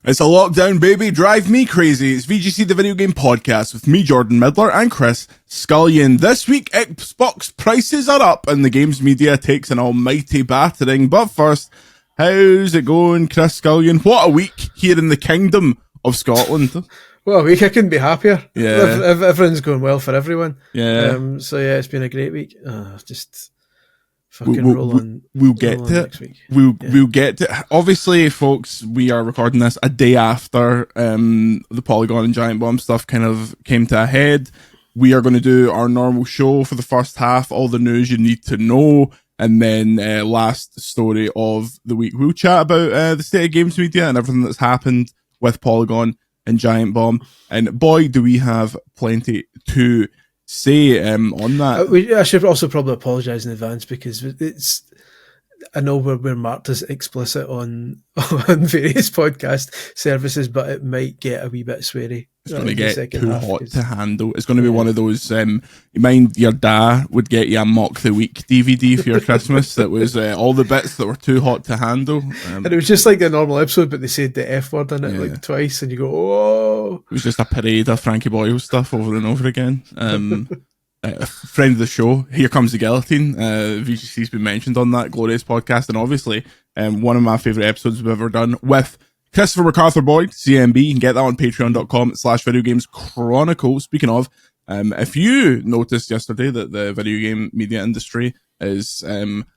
It's a lockdown, baby. Drive me crazy. It's VGC, the video game podcast with me, Jordan Midler, and Chris Scullion. This week, Xbox prices are up and the games media takes an almighty battering. But first, how's it going, Chris Scullion? What a week here in the Kingdom of Scotland. Well, a week, I couldn't be happier. Yeah. Everything's going well for everyone. Yeah. So yeah, it's been a great week. Just fucking roll on. We'll get to it. Next week. We'll get to it. Obviously, folks, we are recording this a day after the Polygon and Giant Bomb stuff kind of came to a head. We are going to do our normal show for the first half, all the news you need to know, and then last story of the week. We'll chat about the state of games media and everything that's happened with Polygon and Giant Bomb. And boy, do we have plenty to say on that. I should also probably apologise in advance because I know we're marked as explicit on various podcast services, but it might get a wee bit sweary. It's going to get too hot to handle. It's going to be one of those, you mind your dad would get you a Mock the Week DVD for your Christmas that was all the bits that were too hot to handle. And it was just like a normal episode, but they said the F word in it like twice, and you go, oh. It was just a parade of Frankie Boyle stuff over and over again. A friend of the show, Here Comes the Guillotine. VGC's been mentioned on that glorious podcast, and obviously one of my favourite episodes we've ever done with Christopher MacArthur Boyd, CMB. You can get that on patreon.com/videogameschronicle. Speaking of, if you noticed yesterday that the video game media industry is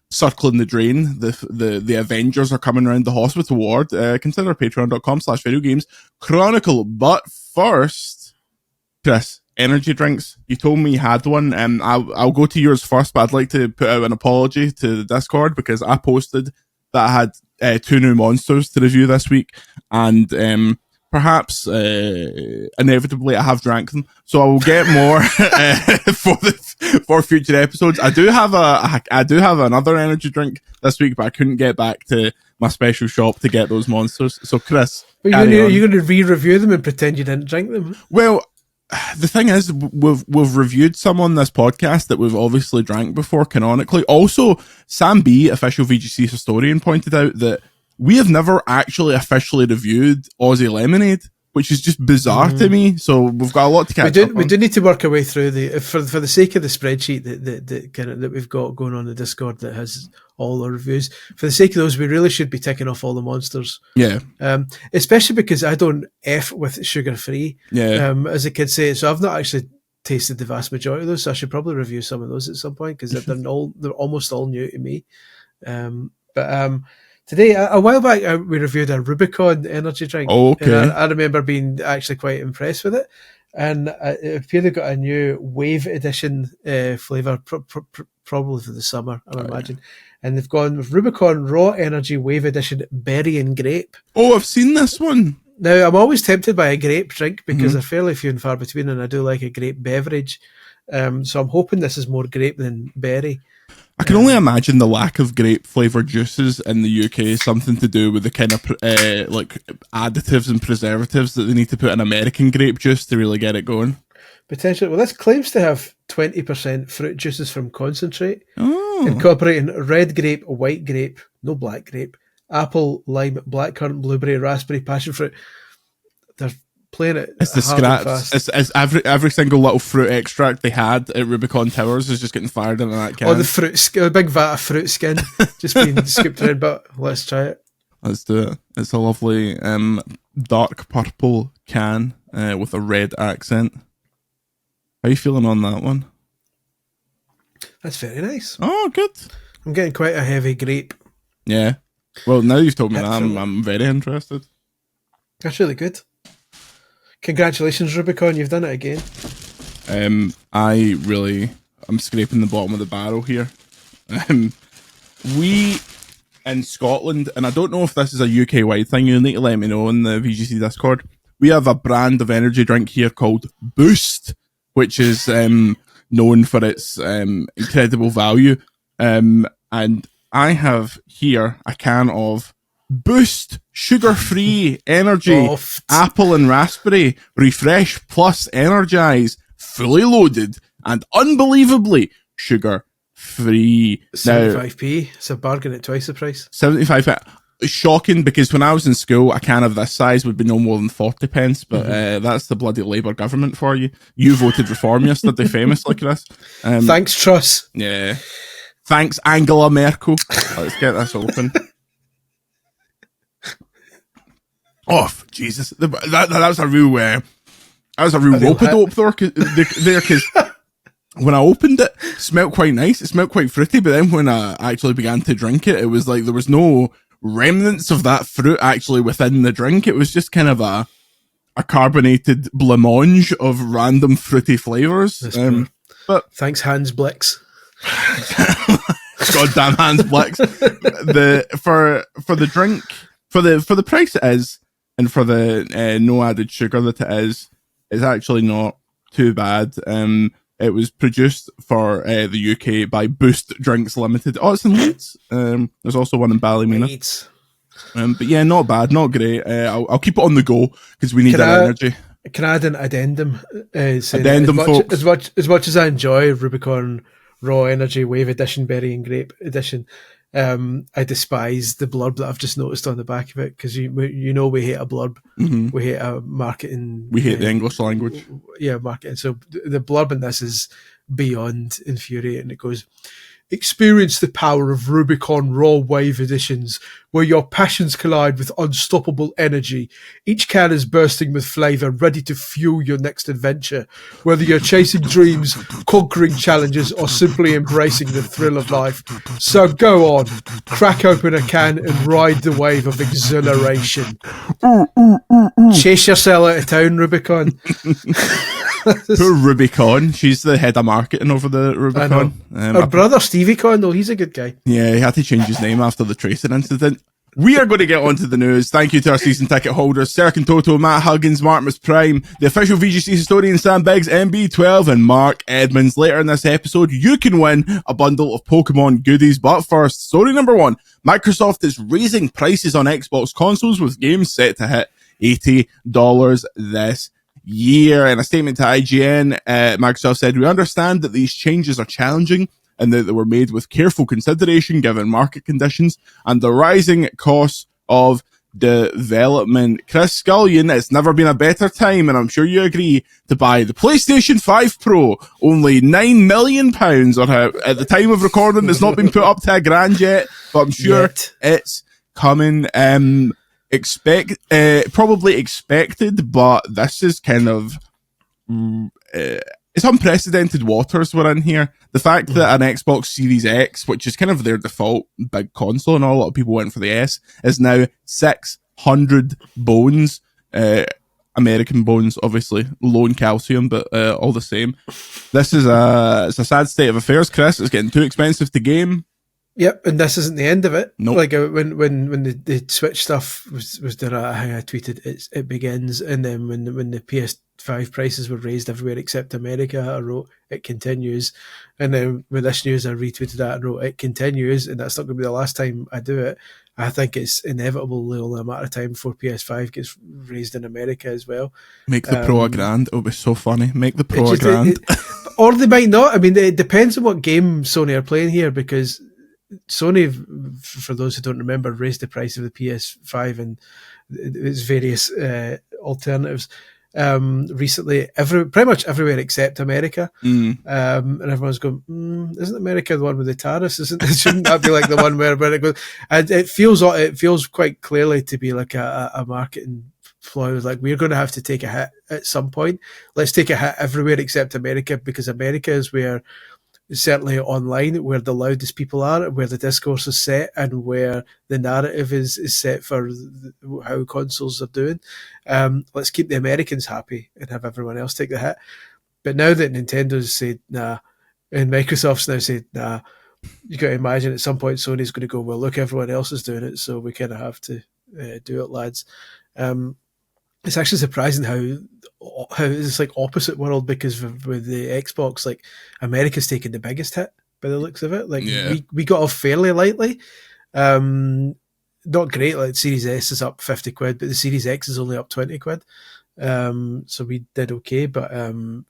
circling the drain, the Avengers are coming around the hospital ward, consider patreon.com/videogameschronicle. But first, Chris, energy drinks. You told me you had one. I'll go to yours first, but I'd like to put out an apology to the Discord because I posted that I had 2 new monsters to review this week, and perhaps inevitably I have drank them, so I will get more for future episodes. I do have another energy drink this week, but I couldn't get back to my special shop to get those monsters. So Chris, but you're going to re-review them and pretend you didn't drink them? Well, the thing is, we've reviewed some on this podcast that we've obviously drank before canonically. Also, Sam B, official VGC historian, pointed out that we have never actually officially reviewed Aussie Lemonade, which is just bizarre to me. So we've got a lot to catch up on. We do need to work our way through for the sake of the spreadsheet that we've got going on the Discord that has all our reviews. For the sake of those, we really should be ticking off all the monsters. Yeah. Especially because I don't F with sugar free. Yeah. As the kids say, so I've not actually tasted the vast majority of those. So I should probably review some of those at some point because they're almost all new to me. Today, a while back, we reviewed a Rubicon energy drink. Oh, okay. And I remember being actually quite impressed with it. And it appeared they've got a new Wave Edition flavour, probably for the summer, I imagine. Yeah. And they've gone with Rubicon Raw Energy Wave Edition Berry and Grape. Oh, I've seen this one. Now, I'm always tempted by a grape drink because they're fairly few and far between, and I do like a grape beverage. So I'm hoping this is more grape than berry. I can only imagine the lack of grape flavoured juices in the UK is something to do with the kind of like additives and preservatives that they need to put in American grape juice to really get it going. Potentially. Well, this claims to have 20% fruit juices from concentrate, incorporating red grape, white grape, no black grape, apple, lime, blackcurrant, blueberry, raspberry, passion fruit. They're playing it. It's the scraps. It's every single little fruit extract they had at Rubicon Towers is just getting fired into that can. Oh, the big vat of fruit skin just being scooped around. But let's try it. Let's do it. It's a lovely dark purple can with a red accent. How are you feeling on that one? That's very nice. Oh, good. I'm getting quite a heavy grape. Yeah. Well, now you've told me that, I'm very interested. That's really good. Congratulations, Rubicon. You've done it again. I'm scraping the bottom of the barrel here. We in Scotland, and I don't know if this is a UK-wide thing, you'll need to let me know in the VGC Discord. We have a brand of energy drink here called Boost, which is known for its incredible value. And I have here a can of Boost sugar-free energy, apple and raspberry, refresh plus energize, fully loaded and unbelievably sugar-free. 75p. It's a bargain at twice the price. 75p. shocking because when I was in school, a can of this size would be no more than 40 pence, but that's the bloody Labour government for you. You voted Reform yesterday, famously, Chris. Thanks, Truss. Yeah. Thanks, Angela Merkel. Let's get this open. Oh, Jesus. That was a real rope-a-dope there, because when I opened it, it smelled quite nice. It smelled quite fruity, but then when I actually began to drink it, it was like there was no remnants of that fruit actually within the drink. It was just kind of a carbonated blancmange of random fruity flavors. But thanks, Hans Blix. Goddamn Hans Blix. For the drink, for the price it is, and for the no added sugar that it is, it's actually not too bad. It was produced for the UK by Boost Drinks Limited. Oh, it's in Leeds. There's also one in Ballymena. Leeds. But yeah, not bad, not great. I'll keep it on the go because we need that energy. Can I add an addendum? Folks. As much as I enjoy Rubicon Raw Energy Wave Edition, Berry and Grape Edition, I despise the blurb that I've just noticed on the back of it, because you know we hate a blurb. Mm-hmm. We hate a marketing. We hate the English language. Yeah, marketing. So the blurb in this is beyond infuriating. It goes, experience the power of Rubicon Raw Wave Editions, where your passions collide with unstoppable energy. Each can is bursting with flavour, ready to fuel your next adventure. Whether you're chasing dreams, conquering challenges, or simply embracing the thrill of life. So go on, crack open a can and ride the wave of exhilaration. Chase yourself out of town, Rubicon. Poor Rubicon. She's the head of marketing over the Rubicon. Her brother Stevie Con, though, he's a good guy. Yeah, he had to change his name after the tracing incident. We are going to get on to the news. Thank you to our season ticket holders, Serkin Toto, Matt Huggins, Martimus Prime, the official VGC historian Sam Biggs, MB12, and Mark Edmonds. Later in this episode, you can win a bundle of Pokemon goodies. But first, story number one. Microsoft is raising prices on Xbox consoles with games set to hit $80 this year. In a statement to IGN, Microsoft said, we understand that these changes are challenging and that they were made with careful consideration given market conditions and the rising costs of development. Chris Scullion, it's never been a better time, and I'm sure you agree, to buy the PlayStation 5 Pro. Only £9 million, or at the time of recording, it's not been put up to £1,000 yet, but I'm sure it's coming. Probably expected, but this is kind of it's unprecedented waters we're in here. The fact that an Xbox Series X, which is kind of their default big console, and a lot of people went for the S, is now 600 bones. American bones, obviously, low in calcium, but all the same. This is it's a sad state of affairs, Chris. It's getting too expensive to game. Yep, and this isn't the end of it. Nope. Like when the Switch stuff was done, I tweeted it begins, and then when the PS5 prices were raised everywhere except America, I wrote it continues, and then with this news I retweeted that and wrote it continues, and that's not going to be the last time I do it. I think it's inevitable only a matter of time before PS5 gets raised in America as well. Make the Pro a grand. It'll be so funny. Make the Pro a grand. Or they might not. I mean, it depends on what game Sony are playing here, because Sony, for those who don't remember, raised the price of the PS5 and its various alternatives recently, pretty much everywhere except America. And everyone's going, isn't America the one with the tariffs? Shouldn't that be like the one where it goes? And it feels quite clearly to be like a marketing ploy. Like, we're going to have to take a hit at some point. Let's take a hit everywhere except America, because America is where, certainly online, where the loudest people are, where the discourse is set, and where the narrative is set for how consoles are doing. Let's keep the Americans happy and have everyone else take the hit. But now that Nintendo's said nah, and Microsoft's now said nah, you got to imagine at some point Sony's going to go, well, look, everyone else is doing it, so we kind of have to do it, lads. It's actually surprising how it's like opposite world, because with the Xbox, like, America's taking the biggest hit by the looks of it. Like, we got off fairly lightly. Not great. Like, Series S is up 50 quid, but the Series X is only up 20 quid. So we did okay, but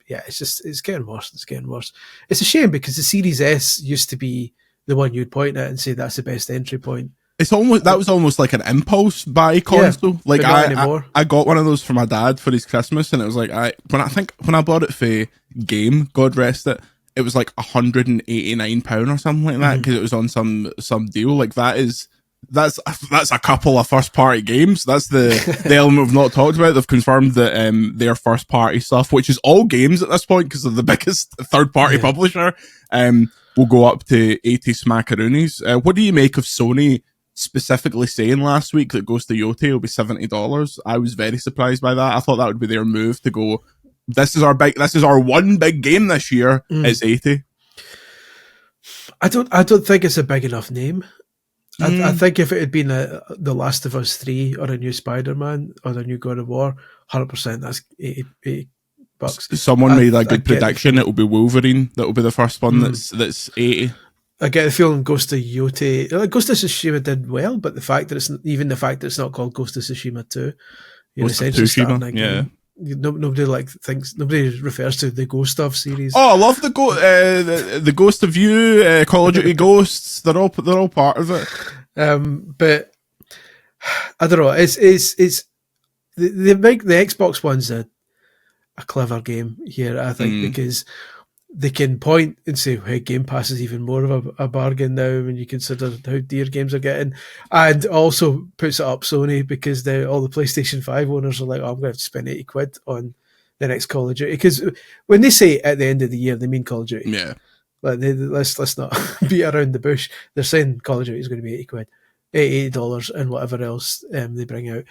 yeah, it's getting worse. It's getting worse. It's a shame, because the Series S used to be the one you'd point at and say that's the best entry point. It's almost that was almost like an impulse buy console. Like I got one of those for my dad for his Christmas, and it was like when I bought it for Game, God rest it, it was like £189 or something like that because it was on some deal. Like that's a couple of first party games. That's the element we've not talked about. They've confirmed that their first party stuff, which is all games at this point because they're the biggest third party publisher, will go up to 80 smackaroonies. What do you make of Sony specifically saying last week that Ghost of Yotei will be $70? I was very surprised by that. I thought that would be their move to go, this is our one big game this year. It's 80. I don't think it's a big enough name. I think if it had been The Last of Us 3 or a new Spider-Man or a new God of War, 100% that's $80. Someone made a good prediction. It'll be Wolverine. That'll be the first one that's 80. I get the feeling Ghost of Yotei, Ghost of Tsushima did well, but the fact that it's not called Ghost of Tsushima 2, you're essentially starting that game. Nobody refers to the Ghost of series. Oh, I love the Ghost of You, Call of Duty Ghosts. They're all part of it. But I don't know. It's the Xbox One's a clever game here, I think, because they can point and say, hey, Game Pass is even more of a bargain now when you consider how dear games are getting, and also puts it up Sony because all the PlayStation 5 owners are like, oh, I'm going to have to spend £80 on the next Call of Duty. Because when they say at the end of the year, they mean Call of Duty. Yeah. Like let's not beat around the bush. They're saying Call of Duty is going to be £80, $80 and whatever else they bring out.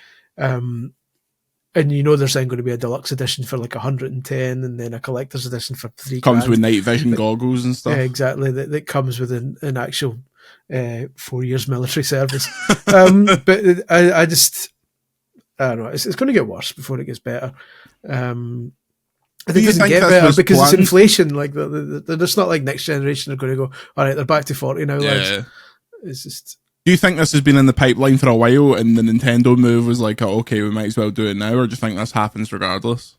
And there's then going to be a deluxe edition for like 110, and then a collector's edition for $3. Comes with night vision goggles and stuff. Yeah, exactly. That comes with an actual 4 years military service. But I don't know. It's going to get worse before it gets better. I think it doesn't get better because it's inflation. Like it's not like next generation are going to go, all right, they're back to 40 now. Lads. It's just. Do you think this has been in the pipeline for a while and the Nintendo move was like, oh, okay, we might as well do it now, or do you think this happens regardless?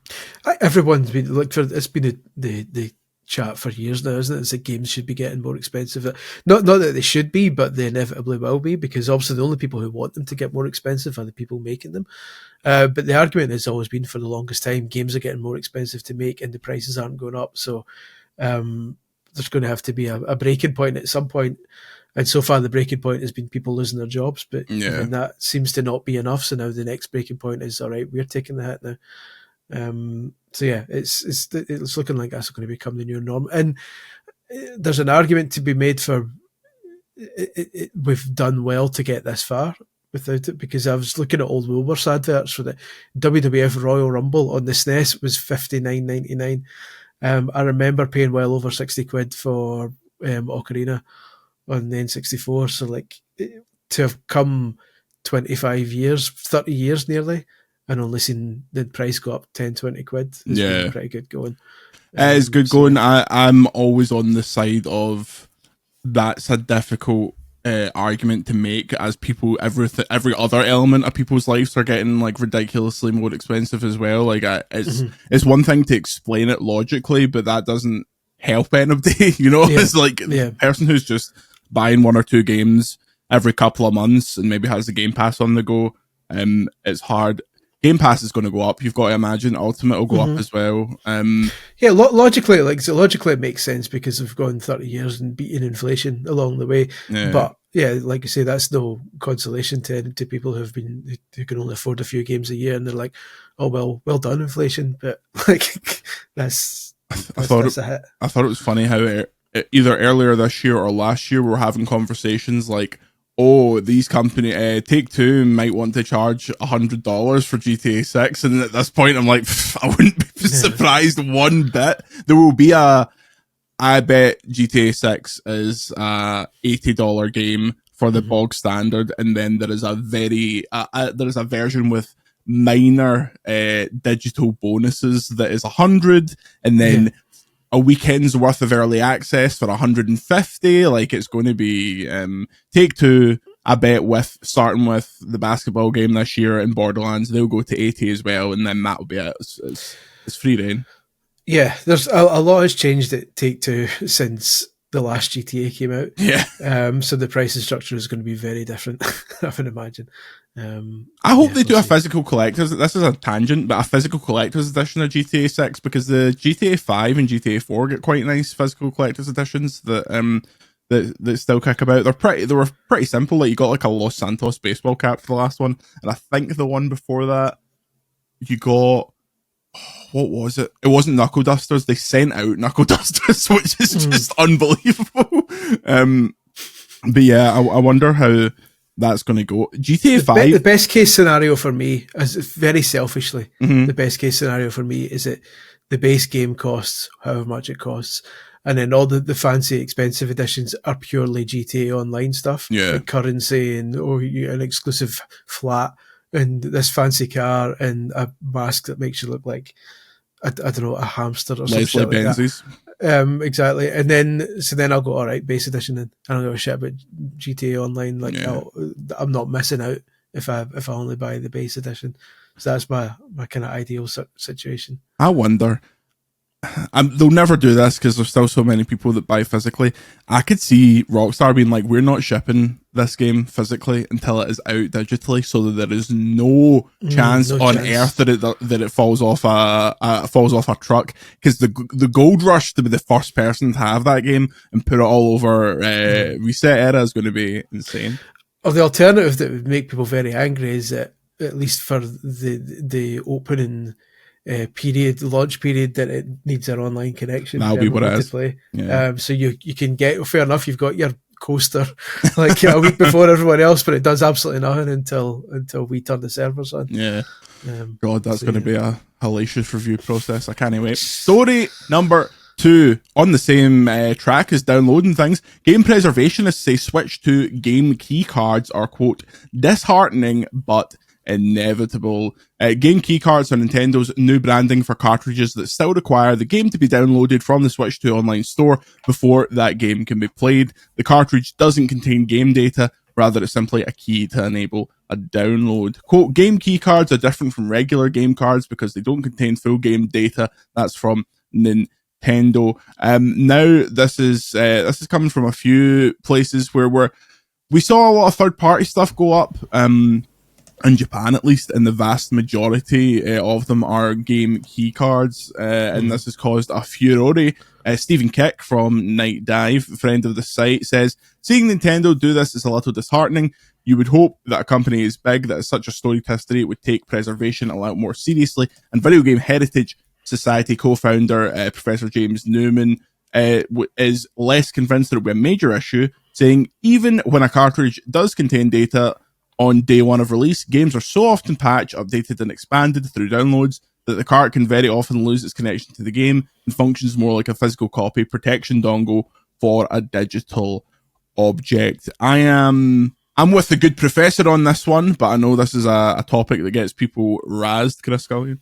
Everyone's been it's been the chat for years now, isn't it? It's that games should be getting more expensive. Not that they should be, but they inevitably will be, because obviously the only people who want them to get more expensive are the people making them. But the argument has always been for the longest time, games are getting more expensive to make and the prices aren't going up. So there's going to have to be a breaking point at some point. And so far, the breaking point has been people losing their jobs, but even that seems to not be enough. So now the next breaking point is, all right, we're taking the hit now. So yeah, it's looking like that's going to become the new norm. And there's an argument to be made for we've done well to get this far without it, because I was looking at old Woolworths adverts for the WWF Royal Rumble on the SNES was $59.99. I remember paying well over £60 for Ocarina on the N64, so like to have come 25 years, 30 years nearly, and only seen the price go up 10, 20 quid. It's been pretty good going. It's good going. I'm always on the side of that's a difficult argument to make, as people, every other element of people's lives are getting like ridiculously more expensive as well. Like it's one thing to explain it logically, but that doesn't help anybody. It's like the person who's just buying one or two games every couple of months and maybe has the Game Pass on the go. It's hard. Game Pass is going to go up. You've got to imagine Ultimate will go up as well. Logically it makes sense because we've gone 30 years and beaten inflation along the way. Yeah. But yeah, like you say, that's no consolation to people who can only afford a few games a year, and they're like, oh well done inflation. But like that's a hit. I thought it was funny how either earlier this year or last year we were having conversations like, oh, these company Take-Two might want to charge $100 for GTA 6, and at this point I'm like, I wouldn't be surprised one bit. There will be I bet GTA 6 is a $80 game for the bog standard, and then there is a version with minor digital bonuses that is 100, and then a weekend's worth of early access for 150. Like, it's going to be Take-Two, I bet, starting with the basketball game this year and Borderlands, they'll go to 80 as well, and then that'll be it. It's free reign. Yeah, there's a lot has changed at Take-Two since the last GTA came out. Yeah. So the pricing structure is going to be very different, I would imagine. I hope they do a physical collector's. This is a tangent, but a physical collector's edition of GTA 6, because the GTA 5 and GTA 4 get quite nice physical collector's editions that still kick about. They were pretty simple. Like, you got like a Los Santos baseball cap for the last one, and I think the one before that you got, what was it? It wasn't Knuckle Dusters. They sent out Knuckle Dusters, which is just unbelievable. But yeah, I wonder how that's going to go. GTA 5. The best case scenario for me, as very selfishly, the best case scenario for me is that the base game costs however much it costs, and then all the fancy expensive editions are purely GTA Online stuff, like currency and an exclusive flat and this fancy car and a mask that makes you look like I don't know, a hamster or something like that. Exactly. And then I'll go, all right, base edition, and I don't give a shit about GTA Online. Like, I'm not missing out if I only buy the base edition. So that's my kind of ideal situation. I wonder. They'll never do this because there's still so many people that buy physically. I could see Rockstar being like, we're not shipping this game physically until it is out digitally, so that there is no chance on earth that it falls off a truck. Because the gold rush to be the first person to have that game and put it all over Reset Era is going to be insane. Or the alternative that would make people very angry is that, at least for the opening launch period, that it needs an online connection. That'll be what it is. Play. Yeah. So you can get, fair enough, you've got your coaster like a week before everyone else, but it does absolutely nothing until we turn the servers on. Yeah. God, that's going to be a hellacious review process. I can't wait. Story number 2, on the same track as downloading things. Game preservationists say Switch 2 game key cards are, quote, disheartening but inevitable. Game keycards are Nintendo's new branding for cartridges that still require the game to be downloaded from the Switch 2 online store before that game can be played. The cartridge doesn't contain game data, rather it's simply a key to enable a download. Quote, game keycards are different from regular game cards because they don't contain full game data. That's from Nintendo. Now this is coming from a few places where we saw a lot of third party stuff go up. In Japan, at least, and the vast majority of them are game key cards, and this has caused a furore. Stephen Kick from Night Dive, friend of the site, says, seeing Nintendo do this is a little disheartening. You would hope that a company as big that has such a storied history would take preservation a lot more seriously. And Video Game Heritage Society co-founder Professor James Newman is less convinced that it will be a major issue, saying even when a cartridge does contain data on day one of release, games are so often patched, updated, and expanded through downloads that the cart can very often lose its connection to the game and functions more like a physical copy protection dongle for a digital object. I'm with the good professor on this one, but I know this is a topic that gets people razzed, Chris Scullion.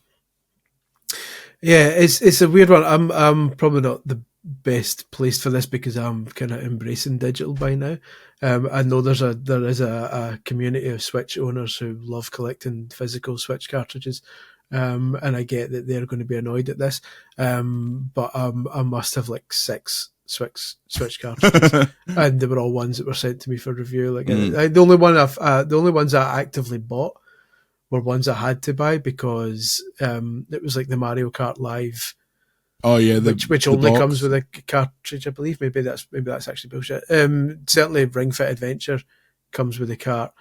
Yeah, it's a weird one. I'm probably not the best placed for this because I'm kind of embracing digital by now. I know there is a community of Switch owners who love collecting physical Switch cartridges, and I get that they're going to be annoyed at this. But I must have like 6 Switch cartridges, and they were all ones that were sent to me for review. Like the only ones I actively bought were ones I had to buy because it was like the Mario Kart Live. Oh yeah, which only comes with a cartridge, I believe. Maybe that's actually bullshit. Certainly, Ring Fit Adventure comes with a cart.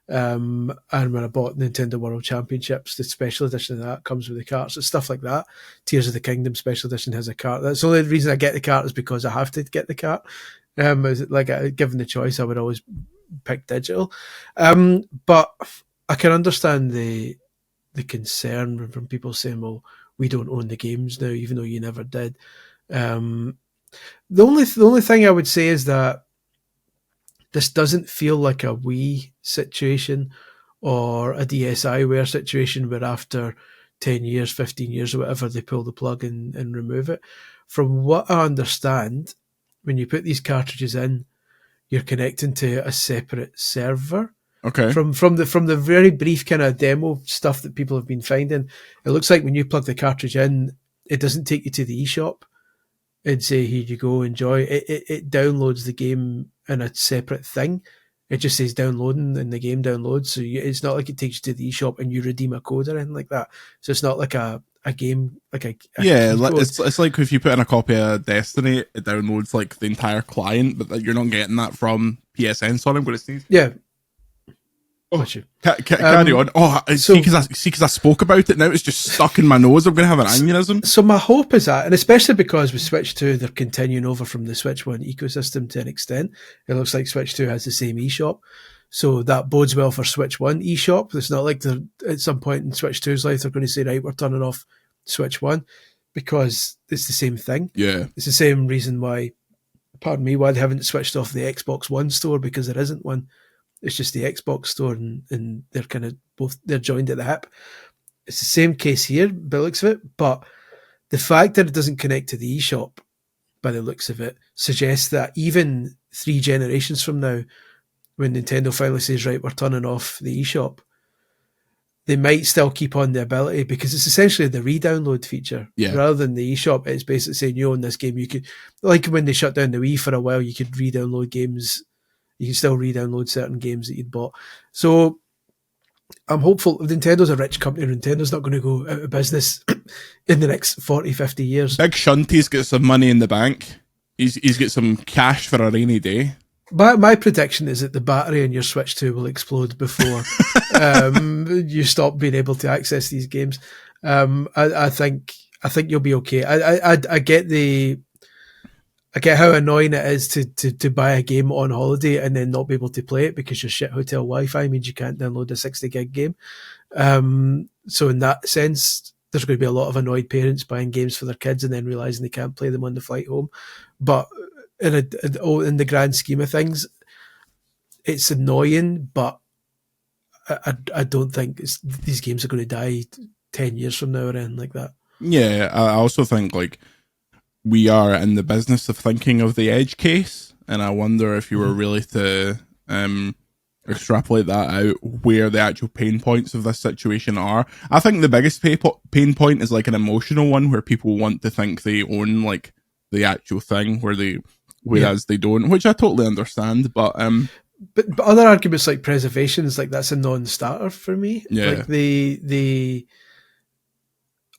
And when I bought Nintendo World Championships, the special edition of that comes with a cart. So stuff like that. Tears of the Kingdom special edition has a cart. That's the only reason I get the cart is because I have to get the cart. Given the choice, I would always pick digital. But I can understand the concern from people saying, well, we don't own the games now, even though you never did. The only thing I would say is that this doesn't feel like a Wii situation or a DSiWare situation where after 10 years, 15 years or whatever, they pull the plug and remove it. From what I understand, when you put these cartridges in, you're connecting to a separate server. Okay. From the very brief kind of demo stuff that people have been finding, it looks like when you plug the cartridge in, it doesn't take you to the eShop. and say, here you go, enjoy. It downloads the game in a separate thing. It just says downloading and the game downloads. So it's not like it takes you to the eShop and you redeem a code or anything like that. So it's not like a game, like a yeah, it's like if you put in a copy of Destiny, it downloads like the entire client, but you're not getting that from PSN. Sorry, I'm going to sneeze. Yeah. Oh, carry on. Oh, see, because I spoke about it now, it's just stuck in my nose. I'm going to have an aneurysm. So my hope is that, and especially because with Switch 2, they're continuing over from the Switch 1 ecosystem to an extent. It looks like Switch 2 has the same eShop. So that bodes well for Switch 1 eShop. It's not like they're at some point in Switch 2's life, they're going to say, right, we're turning off Switch 1, because it's the same thing. Yeah. It's the same reason why they haven't switched off the Xbox One store, because there isn't one. It's just the Xbox store, and they're kind of they're joined at the hip. It's the same case here, by the looks of it, but the fact that it doesn't connect to the eShop, by the looks of it, suggests that even 3 generations from now, when Nintendo finally says, right, we're turning off the eShop, they might still keep on the ability, because it's essentially the re-download feature. Yeah. Rather than the eShop, it's basically saying, you own this game, you could, like when they shut down the Wii for a while, you could re-download games. You can still re-download certain games that you'd bought. So I'm hopeful. Nintendo's a rich company. Nintendo's not going to go out of business in the next 40, 50 years. Big Shunty's got some money in the bank. He's got some cash for a rainy day. My prediction is that the battery in your Switch 2 will explode before you stop being able to access these games. I think you'll be okay. I get how annoying it is to buy a game on holiday and then not be able to play it because your shit hotel Wi-Fi means you can't download a 60 gig game. So in that sense, there's going to be a lot of annoyed parents buying games for their kids and then realizing they can't play them on the flight home. But in the grand scheme of things, it's annoying, but I don't think these games are going to die 10 years from now or anything like that. Yeah, I also think like we are in the business of thinking of the edge case, and I wonder if you were really to extrapolate that out, where the actual pain points of this situation are. I think the biggest pain point is like an emotional one, where people want to think they own like the actual thing, whereas they don't, which I totally understand. But other arguments like preservation is like, that's a non-starter for me. Yeah. Like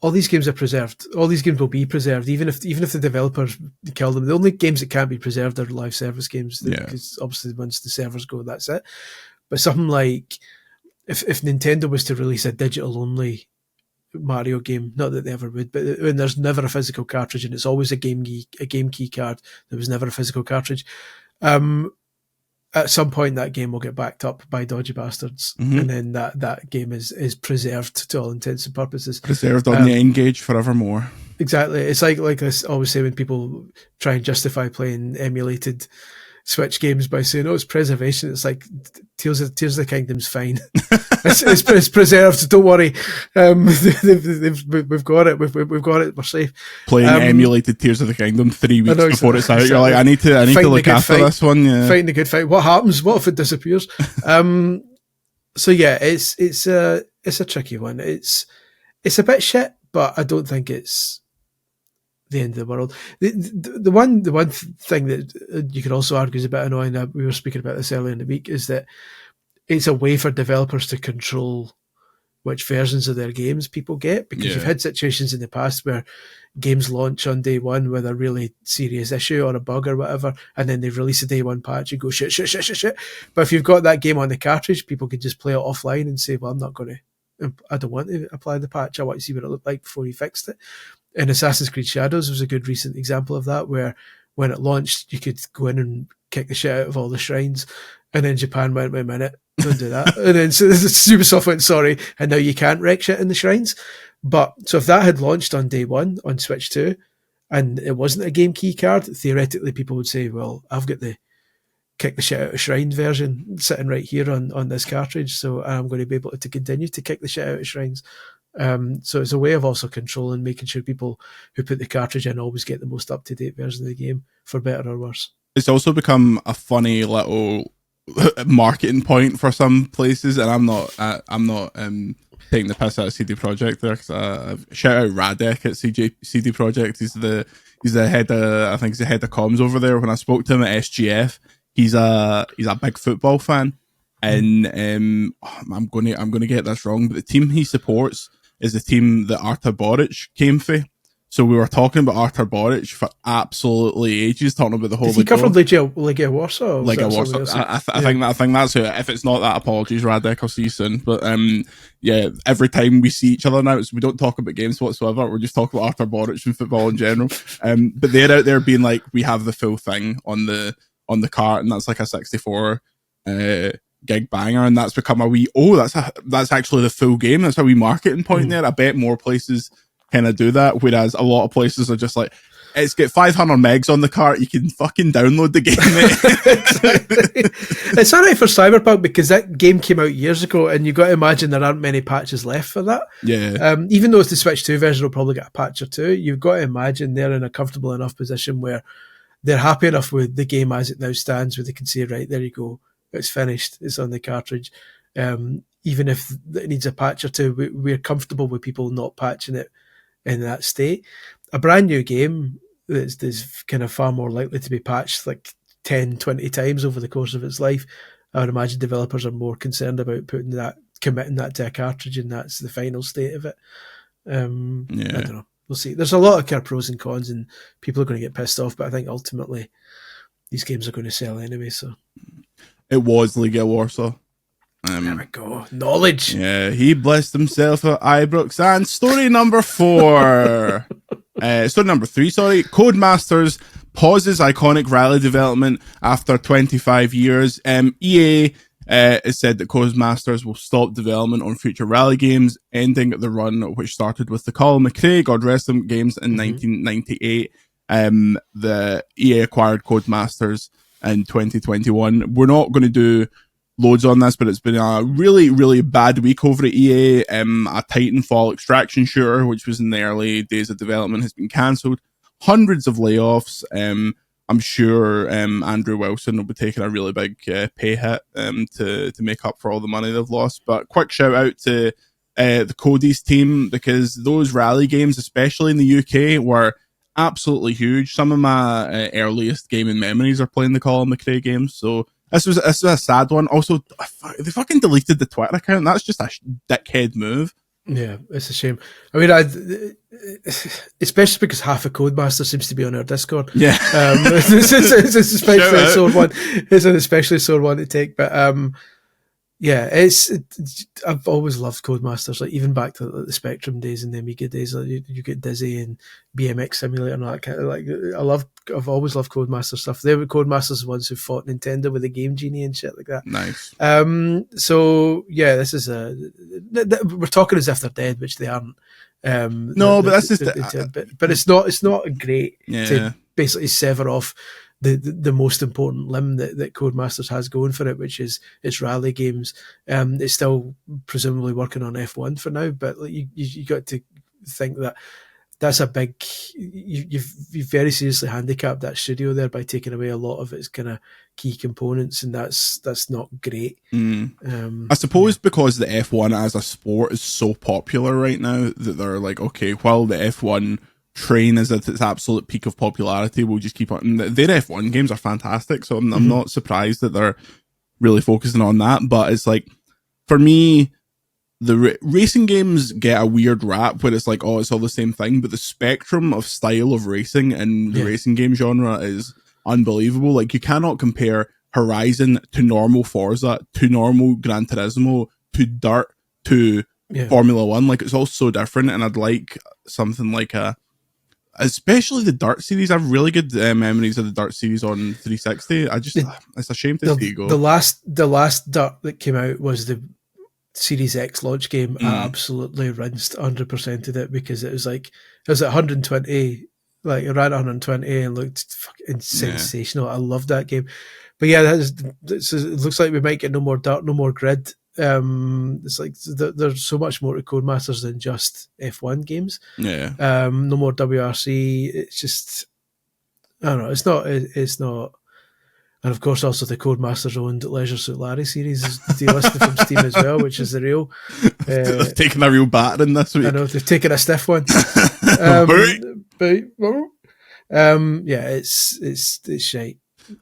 all these games are preserved. All these games will be preserved, even if the developers kill them. The only games that can't be preserved are live service games, because obviously once the servers go, that's it. But something like if Nintendo was to release a digital-only Mario game, not that they ever would, but when there's never a physical cartridge and it's always a game key card, there was never a physical cartridge. At some point that game will get backed up by dodgy bastards, and then that game is preserved to all intents and purposes. Preserved on the N-Gage forevermore. Exactly. It's like I always say when people try and justify playing emulated Switch games by saying, "Oh, it's preservation." It's like Tears of the Kingdom's fine. it's preserved. Don't worry. We've got it. We've got it. We're safe. Playing emulated Tears of the Kingdom 3 weeks before it's out. You're like, I need to look after this one. Yeah. Fighting the good fight. What happens? What if it disappears? So yeah, it's a tricky one. It's a bit shit, but I don't think it's the end of the world. The one thing that you could also argue is a bit annoying, we were speaking about this earlier in the week, is that it's a way for developers to control which versions of their games people get, because you've had situations in the past where games launch on day one with a really serious issue or a bug or whatever, and then they release a day one patch and go shit. But if you've got that game on the cartridge, people can just play it offline and say, well, I don't want to apply the patch, I want to see what it looked like before you fixed it. And Assassin's Creed Shadows was a good recent example of that, where when it launched, you could go in and kick the shit out of all the shrines. And then Japan went, wait a minute, don't do that. And then so Ubisoft went, sorry, and now you can't wreck shit in the shrines. But so if that had launched on day one on Switch 2 and it wasn't a game key card, theoretically people would say, well, I've got the kick the shit out of shrine version sitting right here on this cartridge, so I'm going to be able to continue to kick the shit out of shrines. So it's a way of also controlling, making sure people who put the cartridge in always get the most up-to-date version of the game, for better or worse. It's also become a funny little marketing point for some places, and I'm not taking the piss out of CD Projekt there. Shout out Radek at CD Projekt. He's the head of, I think he's the head of comms over there. When I spoke to him at SGF, he's a big football fan, and I'm gonna get this wrong, but the team he supports is the team that Artur Boric came for. So we were talking about Artur Boric for absolutely ages, talking about the whole. Did he come from Legia Warsaw? Legia Warsaw. I think that's it. If it's not that, apologies, Radek. I'll see you soon. But yeah, every time we see each other now, we don't talk about games whatsoever. We're just talking about Artur Boric and football in general. But they're out there being like, we have the full thing on the cart, and that's like a 64 gig banger, and that's become a wee. Oh, that's actually the full game. That's a wee marketing point there. I bet more places kind of do that, whereas a lot of places are just like, it's got 500 megs on the cart, you can fucking download the game. It's alright for Cyberpunk because that game came out years ago, and you got to imagine there aren't many patches left for that. Yeah. Even though it's the Switch 2 version, will probably get a patch or two. You've got to imagine they're in a comfortable enough position where they're happy enough with the game as it now stands, where they can say, right, there you go, it's finished, it's on the cartridge. Even if it needs a patch or two, we're comfortable with people not patching it in that state. A brand new game is kind of far more likely to be patched like 10, 20 times over the course of its life. I would imagine developers are more concerned about committing that to a cartridge, and that's the final state of it. I don't know. We'll see. There's a lot of kind of pros and cons, and people are going to get pissed off, but I think ultimately these games are going to sell anyway. So it was Legia Warsaw. There we go. Knowledge. Yeah, he blessed himself at Ibrox. And story number 4. Story number 3, sorry. Codemasters pauses iconic rally development after 25 years. EA has said that Codemasters will stop development on future rally games, ending the run which started with the Colin McRae, God rest him, games in 1998. The EA acquired Codemasters in 2021. We're not going to do loads on this, but it's been a really, really bad week over at EA. A Titanfall extraction shooter, which was in the early days of development, has been cancelled. Hundreds of layoffs. I'm sure Andrew Wilson will be taking a really big pay hit to make up for all the money they've lost. But quick shout out to the Cody's team, because those rally games, especially in the UK, were absolutely huge. Some of my earliest gaming memories are playing the Colin McRae games, so this was a sad one. Also, they fucking deleted the Twitter account. That's just a dickhead move. Yeah, it's a shame. I mean, especially because half of Codemaster seems to be on our Discord. Yeah, it's especially a sore one. It's an especially sore one to take. But yeah, I've always loved Codemasters. Like even back to the Spectrum days and the Amiga days, like you get Dizzy and BMX Simulator and all that kind of like. I've always loved Codemasters stuff. They were Codemasters the ones who fought Nintendo with the Game Genie and shit like that. Nice. So yeah, this is we're talking as if they're dead, which they aren't. No, but that's just. But it's not great to basically sever off the most important limb that Codemasters has going for it, which is its rally games. It's still presumably working on F1 for now, but like, you got to think that that's a big. You've very seriously handicapped that studio there by taking away a lot of its kind of key components, and that's not great. I suppose because the F1 as a sport is so popular right now that they're like, okay, while the F1 train is at its absolute peak of popularity, we'll just keep on. And their F1 games are fantastic, so I'm not surprised that they're really focusing on that. But it's like, for me, the racing games get a weird rap where it's like, oh, it's all the same thing, but the spectrum of style of racing in the racing game genre is unbelievable. Like, you cannot compare Horizon to normal Forza to normal Gran Turismo to Dirt to Formula One. Like, it's all so different, and I'd like something like especially the Dirt series. I have really good memories of the Dirt series on 360. It's a shame to see it go. The last Dirt that came out was the Series X launch game. I absolutely rinsed 100%ed it because it was at 120, like it ran at 120 and looked fucking sensational. I loved that game. But yeah, it looks like we might get no more Dirt, no more Grid. It's like there's so much more to Codemasters than just F1 games. Yeah. No more WRC. It's just, I don't know. It's not And of course, also the Codemasters owned Leisure Suit Larry series is delisted from Steam as well, which is the real. They've taken a real battering this week. I know they've taken a stiff one. It's shite.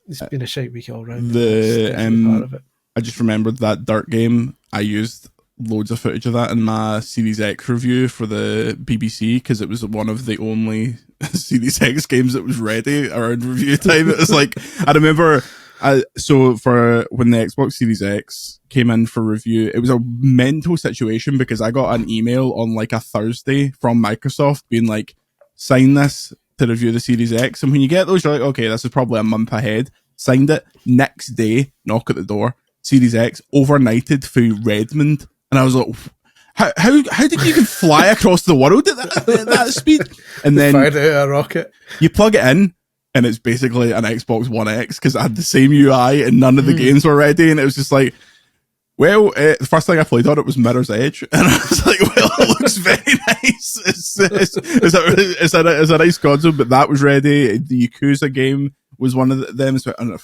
It's been a shite week all round. Part of it. I just remembered that Dirt game. I used loads of footage of that in my Series X review for the BBC because it was one of the only Series X games that was ready around review time. It was like, I remember, so for when the Xbox Series X came in for review, it was a mental situation because I got an email on like a Thursday from Microsoft being like, sign this to review the Series X. And when you get those, you're like, okay, this is probably a month ahead. Signed it. Next day, knock at the door. Series X overnighted through Redmond. And I was like, how did you even fly across the world at that speed? And then fired out a rocket. You plug it in, and it's basically an Xbox One X because it had the same UI and none of the games were ready. And it was just like, well, the first thing I played on it was Mirror's Edge, and I was like, well, it looks very nice. It's a nice console, but that was ready. The Yakuza game was one of them. So, and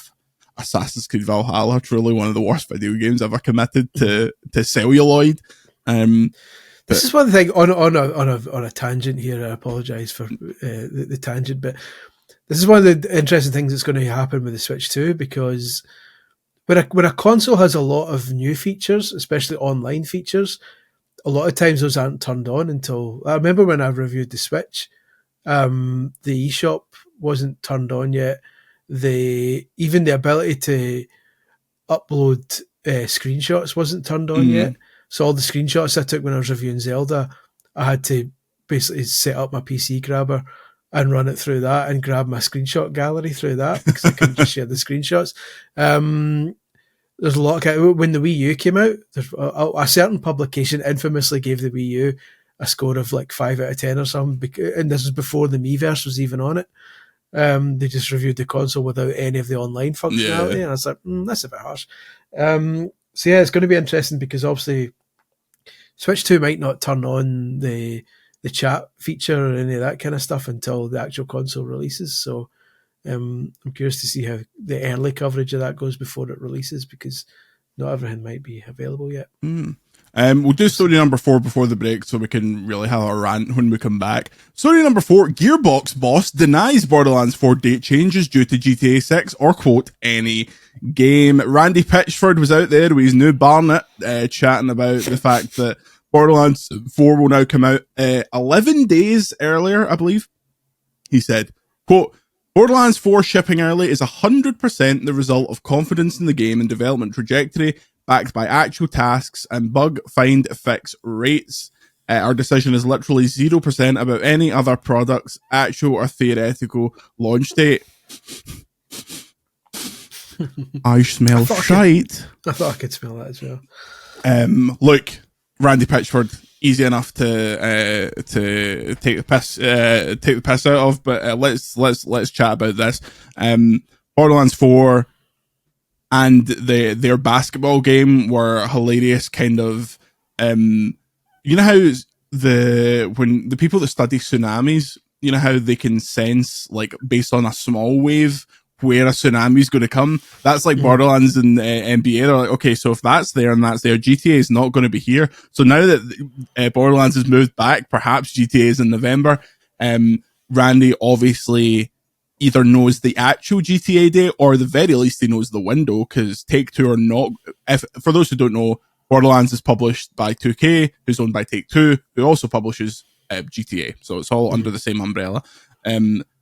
Assassin's Creed Valhalla, truly one of the worst video games ever committed to celluloid. This is one thing on a tangent here. I apologise for the tangent, but this is one of the interesting things that's going to happen with the Switch 2 because when a console has a lot of new features, especially online features, a lot of times those aren't turned on until I remember when I reviewed the Switch, the eShop wasn't turned on yet. Even the ability to upload screenshots wasn't turned on yet. So all the screenshots I took when I was reviewing Zelda, I had to basically set up my PC grabber and run it through that and grab my screenshot gallery through that because I couldn't just share the screenshots. There's a lot of, when the Wii U came out, a certain publication infamously gave the Wii U a score of like 5 out of 10 or something, and this was before the Miiverse was even on it. They just reviewed the console without any of the online functionality, and I was like, that's a bit harsh. So yeah, it's going to be interesting because obviously Switch 2 might not turn on the chat feature or any of that kind of stuff until the actual console releases. So I'm curious to see how the early coverage of that goes before it releases because not everything might be available yet. We'll do story number 4 before the break so we can really have a rant when we come back. Story number 4, Gearbox boss denies Borderlands 4 date changes due to GTA 6 or, quote, any game. Randy Pitchford was out there with his new Barnet chatting about the fact that Borderlands 4 will now come out 11 days earlier, I believe. He said, quote, Borderlands 4 shipping early is 100% the result of confidence in the game and development trajectory, backed by actual tasks and bug find fix rates. Our decision is literally 0% about any other product's actual or theoretical launch date. I smell shite. I thought I could smell that as well. Look, Randy Pitchford, easy enough to take the piss out of, but let's chat about this. Borderlands 4 and their basketball game were hilarious. Kind of, you know how when the people that study tsunamis, you know how they can sense like based on a small wave where a tsunami is going to come. That's like Borderlands and NBA. They're like, okay, so if that's there and that's there, GTA is not going to be here. So now that Borderlands has moved back, perhaps GTA is in November. Randy obviously either knows the actual GTA date or at the very least he knows the window because Take-Two are not. For those who don't know, Borderlands is published by 2K, who's owned by Take-Two, who also publishes GTA. So it's all under the same umbrella.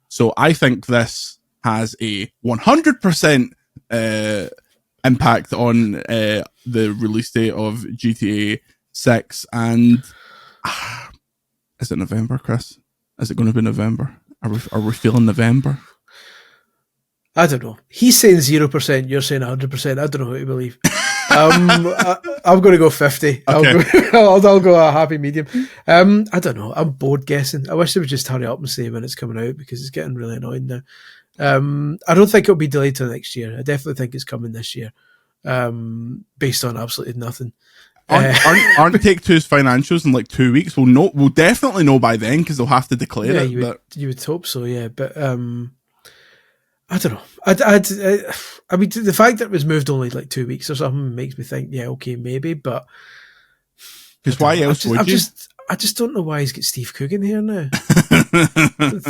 So I think this has a 100% impact on the release date of GTA 6. And is it November, Chris? Is it going to be November? Are we feeling November? I don't know. He's saying 0%. You're saying 100%. I don't know who to believe. I'm going to go 50. Okay. I'll go a happy medium. I don't know. I'm bored guessing. I wish they would just hurry up and say when it's coming out because it's getting really annoying now. I don't think it'll be delayed till next year. I definitely think it's coming this year, based on absolutely nothing. Aren't Take-Two's financials in like 2 weeks? We'll definitely know by then because they'll have to declare it. You would hope so, yeah. But I don't know. I mean, the fact that it was moved only like 2 weeks or something makes me think, yeah, okay, maybe, but because why else would you? I just don't know why he's got Steve Coogan here now.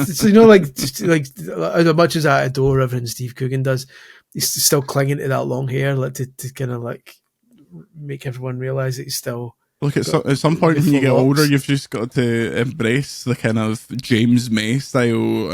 So, you know, like as much as I adore everything Steve Coogan does, he's still clinging to that long hair, like to kind of like make everyone realize that he's still. Look, at some point when you get older, you've just got to embrace the kind of James May style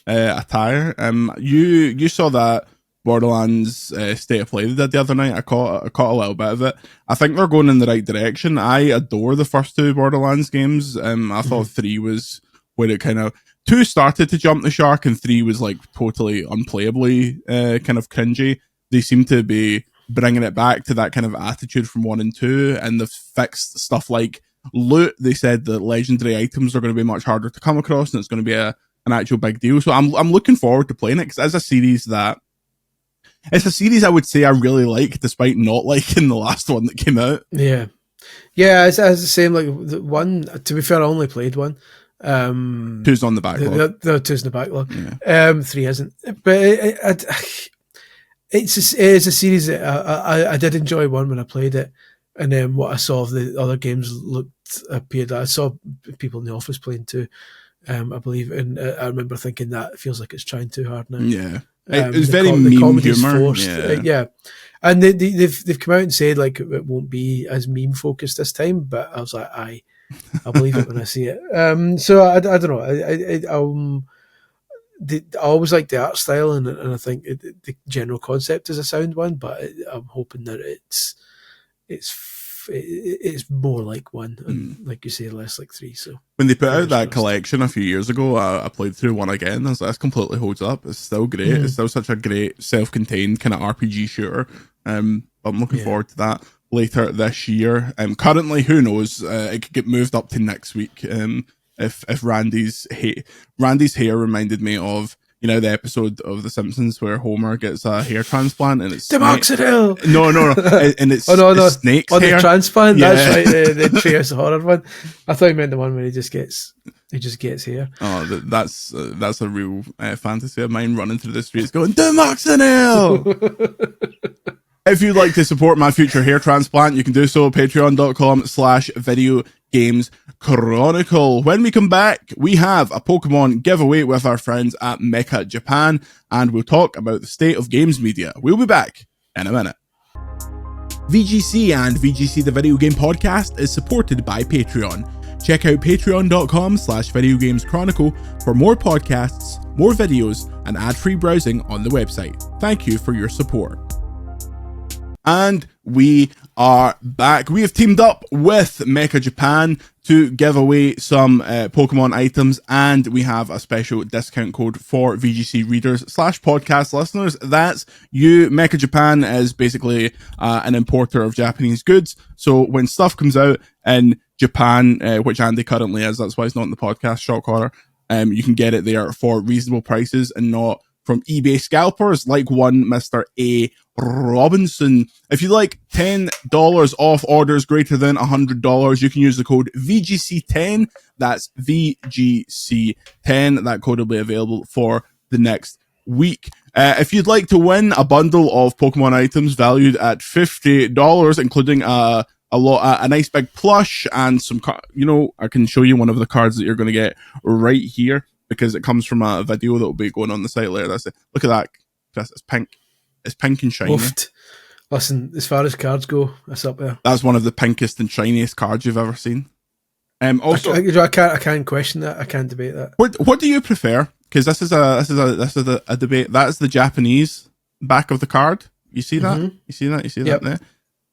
attire. You saw that Borderlands State of Play they did the other night. I caught a little bit of it. I think they're going in the right direction. I adore the first two Borderlands games. I thought 3 was where it kind of 2 started to jump the shark, and 3 was like totally unplayably kind of cringy. They seem to be bringing it back to that kind of attitude from 1 and 2, and they've fixed stuff like loot. They said that legendary items are going to be much harder to come across, and it's going to be an actual big deal. So I'm looking forward to playing it, because it's a series I would say I really like, despite not liking the last one that came out. Yeah, it's the same. Like the one, to be fair, I only played 1. 2's on the backlog. The 2's in the backlog. Yeah. 3 isn't, but it's a series that I did enjoy 1 when I played it, and then what I saw of the other games appeared. I saw people in the office playing 2, I believe, and I remember thinking that it feels like it's trying too hard now. Yeah, it was very meme humor. Forced. Yeah, and they've come out and said like it won't be as meme focused this time, but I was like, I'll believe it when I see it. So I don't know. I always like the art style, and I think the general concept is a sound one, but I'm hoping that it's more like 1, and like you say, less like 3. So when they put out that collection a few years ago, I played through 1 again. I was like, this completely holds up. It's still great. It's still such a great self-contained kind of RPG shooter. I'm looking forward to that later this year. Currently, who knows? It could get moved up to next week. If Randy's hair reminded me of, you know, the episode of The Simpsons where Homer gets a hair transplant and it's Demoxidil. No, and it's it's snake's on hair. The transplant. Yeah. That's right. The Treehouse Horror one. I thought you meant the one where he just gets hair. Oh, that's a real fantasy of mine, running through the streets going Demoxidil. If you'd like to support my future hair transplant, you can do so at patreon.com/videogameschronicle. When we come back, we have a Pokemon giveaway with our friends at Mecha Japan, and we'll talk about the state of games media. We'll be back in a minute. VGC and VGC the Video Game Podcast is supported by Patreon. Check out patreon.com/videogameschronicle for more podcasts, more videos, and ad-free browsing on the website. Thank you for your support. And we are back. We have teamed up with Mecha Japan to give away some Pokemon items, and we have a special discount code for VGC readers / podcast listeners. That's you. Mecha Japan is basically an importer of Japanese goods. So when stuff comes out in Japan, which Andy currently is, that's why he's not in the podcast, shock horror, you can get it there for reasonable prices and not from eBay scalpers like one Mr. A. Robinson. If you'd like $10 off orders greater than $100, you can use the code VGC10. That's VGC10. That code will be available for the next week. If you'd like to win a bundle of Pokemon items valued at $50, including a nice big plush and some, I can show you one of the cards that you're going to get right here, because it comes from a video that will be going on the site later. That's it. Look at that, Chris. It's pink. It's pink and shiny. Oofed. Listen, as far as cards go, that's up there. That's one of the pinkest and shiniest cards you've ever seen. Also, I can't question that. I can't debate that. What do you prefer? Because this is a debate. That's the Japanese back of the card. You see that? Mm-hmm. You see that there?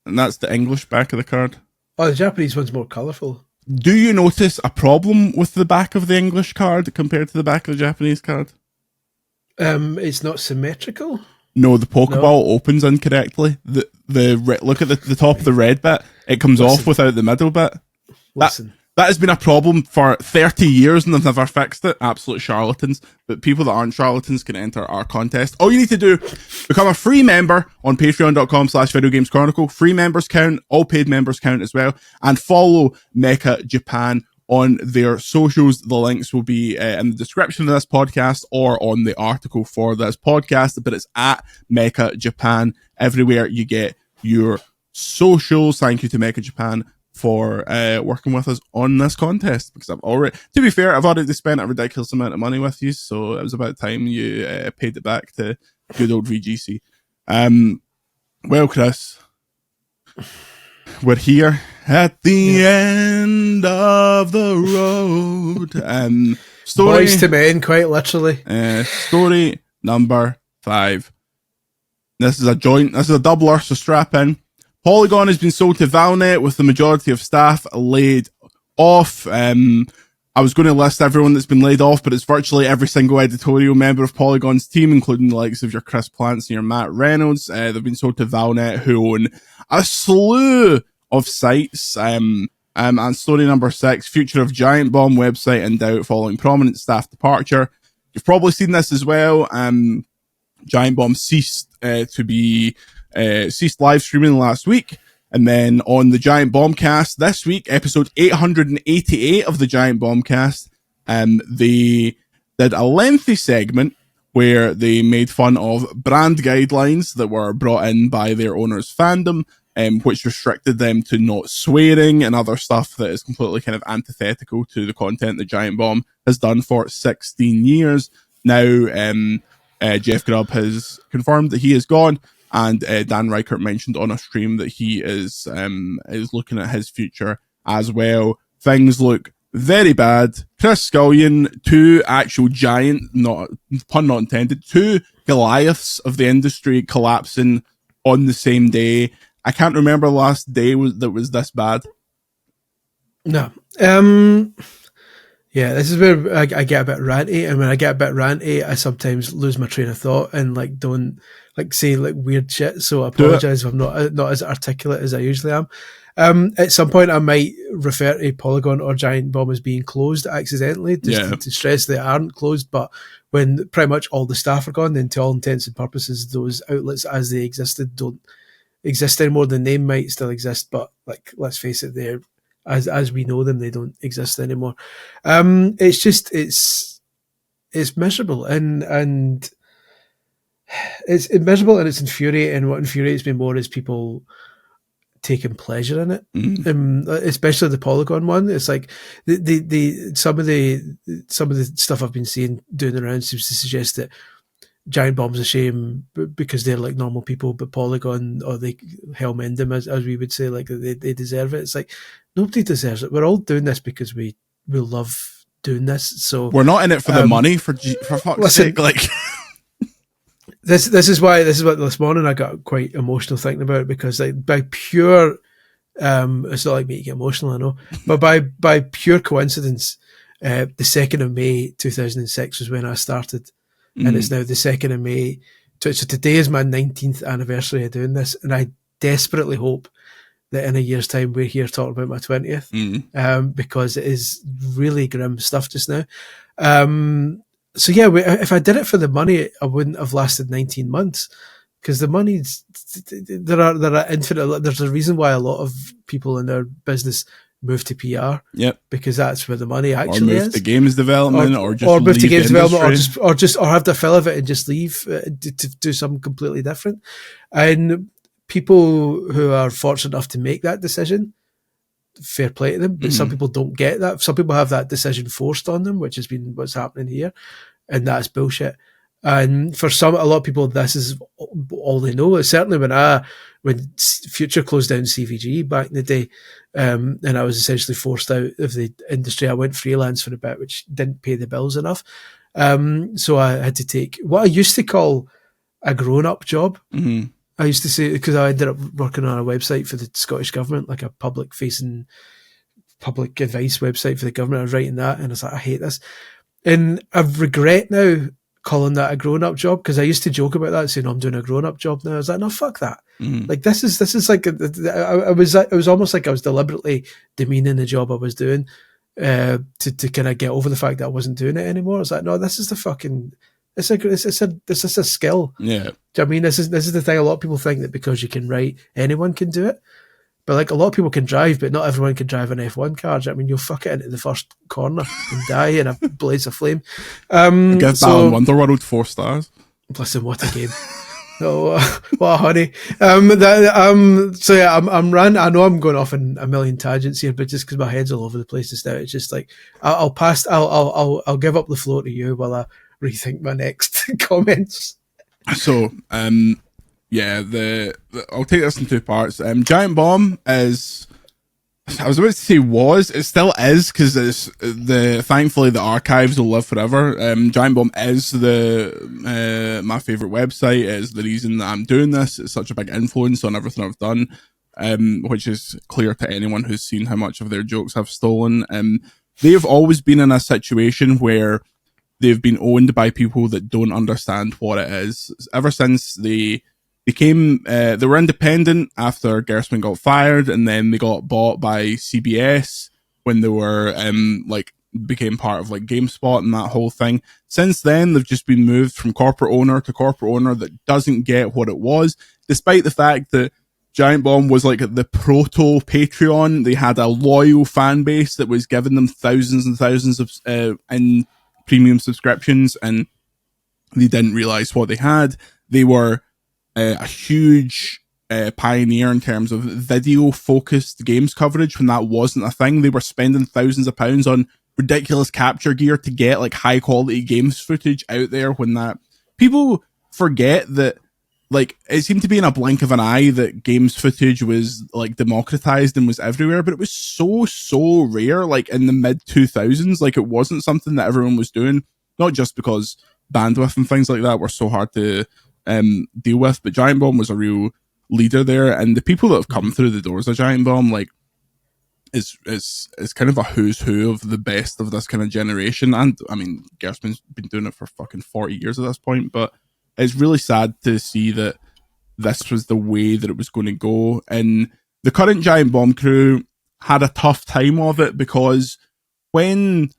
And that's the English back of the card. Oh, the Japanese one's more colourful. Do you notice a problem with the back of the English card compared to the back of the Japanese card? It's not symmetrical. No, the Pokeball opens incorrectly. Look at the top of the red bit. It comes off without the middle bit. That has been a problem for 30 years and they've never fixed it. Absolute charlatans. But people that aren't charlatans can enter our contest. All you need to do, become a free member on patreon.com/videogameschronicle. Free members count, all paid members count as well. And follow Mecha Japan on their socials. The links will be in the description of this podcast or on the article for this podcast, but it's at Mecha Japan everywhere you get your socials. Thank you to Mecha Japan for working with us on this contest, because to be fair, I've already spent a ridiculous amount of money with you, so it was about time you paid it back to good old VGC. Well, Chris, we're here at the end of the road. Story, boys to men, quite literally. Story number 5. This is a doubler, so strap in. Polygon has been sold to Valnet with the majority of staff laid off. I was going to list everyone that's been laid off, but it's virtually every single editorial member of Polygon's team, including the likes of your Chris Plants and your Matt Reynolds. They've been sold to Valnet, who own a slew of sites. And story number 6, future of Giant Bomb website in doubt following prominent staff departure. You've probably seen this as well. Giant Bomb ceased live streaming last week, and then on the Giant Bombcast this week, episode 888 of the Giant Bombcast, they did a lengthy segment where they made fun of brand guidelines that were brought in by their owner's fandom, which restricted them to not swearing and other stuff that is completely kind of antithetical to the content that Giant Bomb has done for 16 years. Now, Jeff Grubb has confirmed that he is gone, and Dan Reichert mentioned on a stream that he is looking at his future as well. Things look very bad. Chris Scullion, 2 actual giant, pun not intended, 2 Goliaths of the industry collapsing on the same day. I can't remember the last day that was this bad. No. Yeah, this is where I get a bit ranty, and when I get a bit ranty, I sometimes lose my train of thought and don't say weird shit. So I apologise if I'm not as articulate as I usually am. At some point, I might refer to Polygon or Giant Bomb as being closed accidentally, to stress they aren't closed. But when pretty much all the staff are gone, then to all intents and purposes, those outlets as they existed don't exist anymore. The name might still exist, but let's face it, they're as we know them, they don't exist anymore. It's miserable, and it's miserable, and it's infuriating. What infuriates me more is people taking pleasure in it, especially the Polygon one. It's like some of the stuff I've been seeing doing around seems to suggest that Giant Bomb's a shame because they're like normal people, but Polygon, or they hellmend them, as we would say, they deserve it. It's like, nobody deserves it. We're all doing this because we love doing this. So we're not in it for the money, for fuck's sake. This is what this morning I got quite emotional thinking about it, because by pure it's not like me to get emotional, I know, but by pure coincidence, the 2nd of May 2006 was when I started. And it's now the 2nd of May. So today is my 19th anniversary of doing this. And I desperately hope that in a year's time we're here talking about my 20th, because it is really grim stuff just now. So yeah, if I did it for the money, I wouldn't have lasted 19 months, because the money's, there are infinite, there's a reason why a lot of people in our business move to PR. Yep. Because that's where the money actually is. Or move to games development, or move to games development, or have the fill of it and just leave to do something completely different. And people who are fortunate enough to make that decision, fair play to them. But some people don't get that. Some people have that decision forced on them, which has been what's happening here, and that's bullshit. And for a lot of people, this is all they know. Certainly when Future closed down CVG back in the day, and I was essentially forced out of the industry, I went freelance for a bit, which didn't pay the bills enough. So I had to take what I used to call a grown-up job. I used to say, because I ended up working on a website for the Scottish Government, like a public-facing public advice website for the government. I was writing that, and I was like, I hate this. And I regret now calling that a grown-up job, because I used to joke about that, saying, I'm doing a grown-up job now. I was like, no, fuck that. Like, this is like, it was almost like I was deliberately demeaning the job I was doing, to kind of get over the fact that I wasn't doing it anymore. I was like, no, this is the fucking, this is a skill. Yeah. Do you know what I mean? This is the thing. A lot of people think that because you can write, anyone can do it. But like a lot of people can drive, but not everyone can drive an F1 car. I mean, you'll fuck it into the first corner and die in a blaze of flame. Give Balan Wonderworld 4 stars. Listen, what a game! Oh, what a honey. So yeah, I'm ran. I know I'm going off in a million tangents here, but just because my head's all over the place just now, it's just like I'll pass. I'll give up the floor to you while I rethink my next comments. So, yeah, I'll take this in 2 parts. Giant Bomb is, I was about to say it still is, because it's thankfully the archives will live forever. Giant Bomb is my favorite website. It is the reason that I'm doing this. It's such a big influence on everything I've done, which is clear to anyone who's seen how much of their jokes I've stolen. They've always been in a situation where they've been owned by people that don't understand what it is. Ever since they were independent after Gerstmann got fired, and then they got bought by CBS when they were became part of like GameSpot and that whole thing. Since then, they've just been moved from corporate owner to corporate owner that doesn't get what it was, despite the fact that Giant Bomb was like the proto Patreon. They had a loyal fan base that was giving them thousands and thousands of in premium subscriptions, and they didn't realize what they had. They were a huge pioneer in terms of video-focused games coverage when that wasn't a thing. They were spending thousands of pounds on ridiculous capture gear to get like high-quality games footage out there. When that people forget that, like, it seemed to be in a blink of an eye that games footage was like democratized and was everywhere, but it was so rare. Like in the mid 2000s, like it wasn't something that everyone was doing. Not just because bandwidth and things like that were so hard to deal with, but Giant Bomb was a real leader there, and the people that have come through the doors of Giant Bomb, like, is kind of a who's who of the best of this kind of generation. And I mean, Gerstmann's been doing it for fucking 40 years at this point, but it's really sad to see that this was the way that it was going to go. And the current Giant Bomb crew had a tough time of it, because when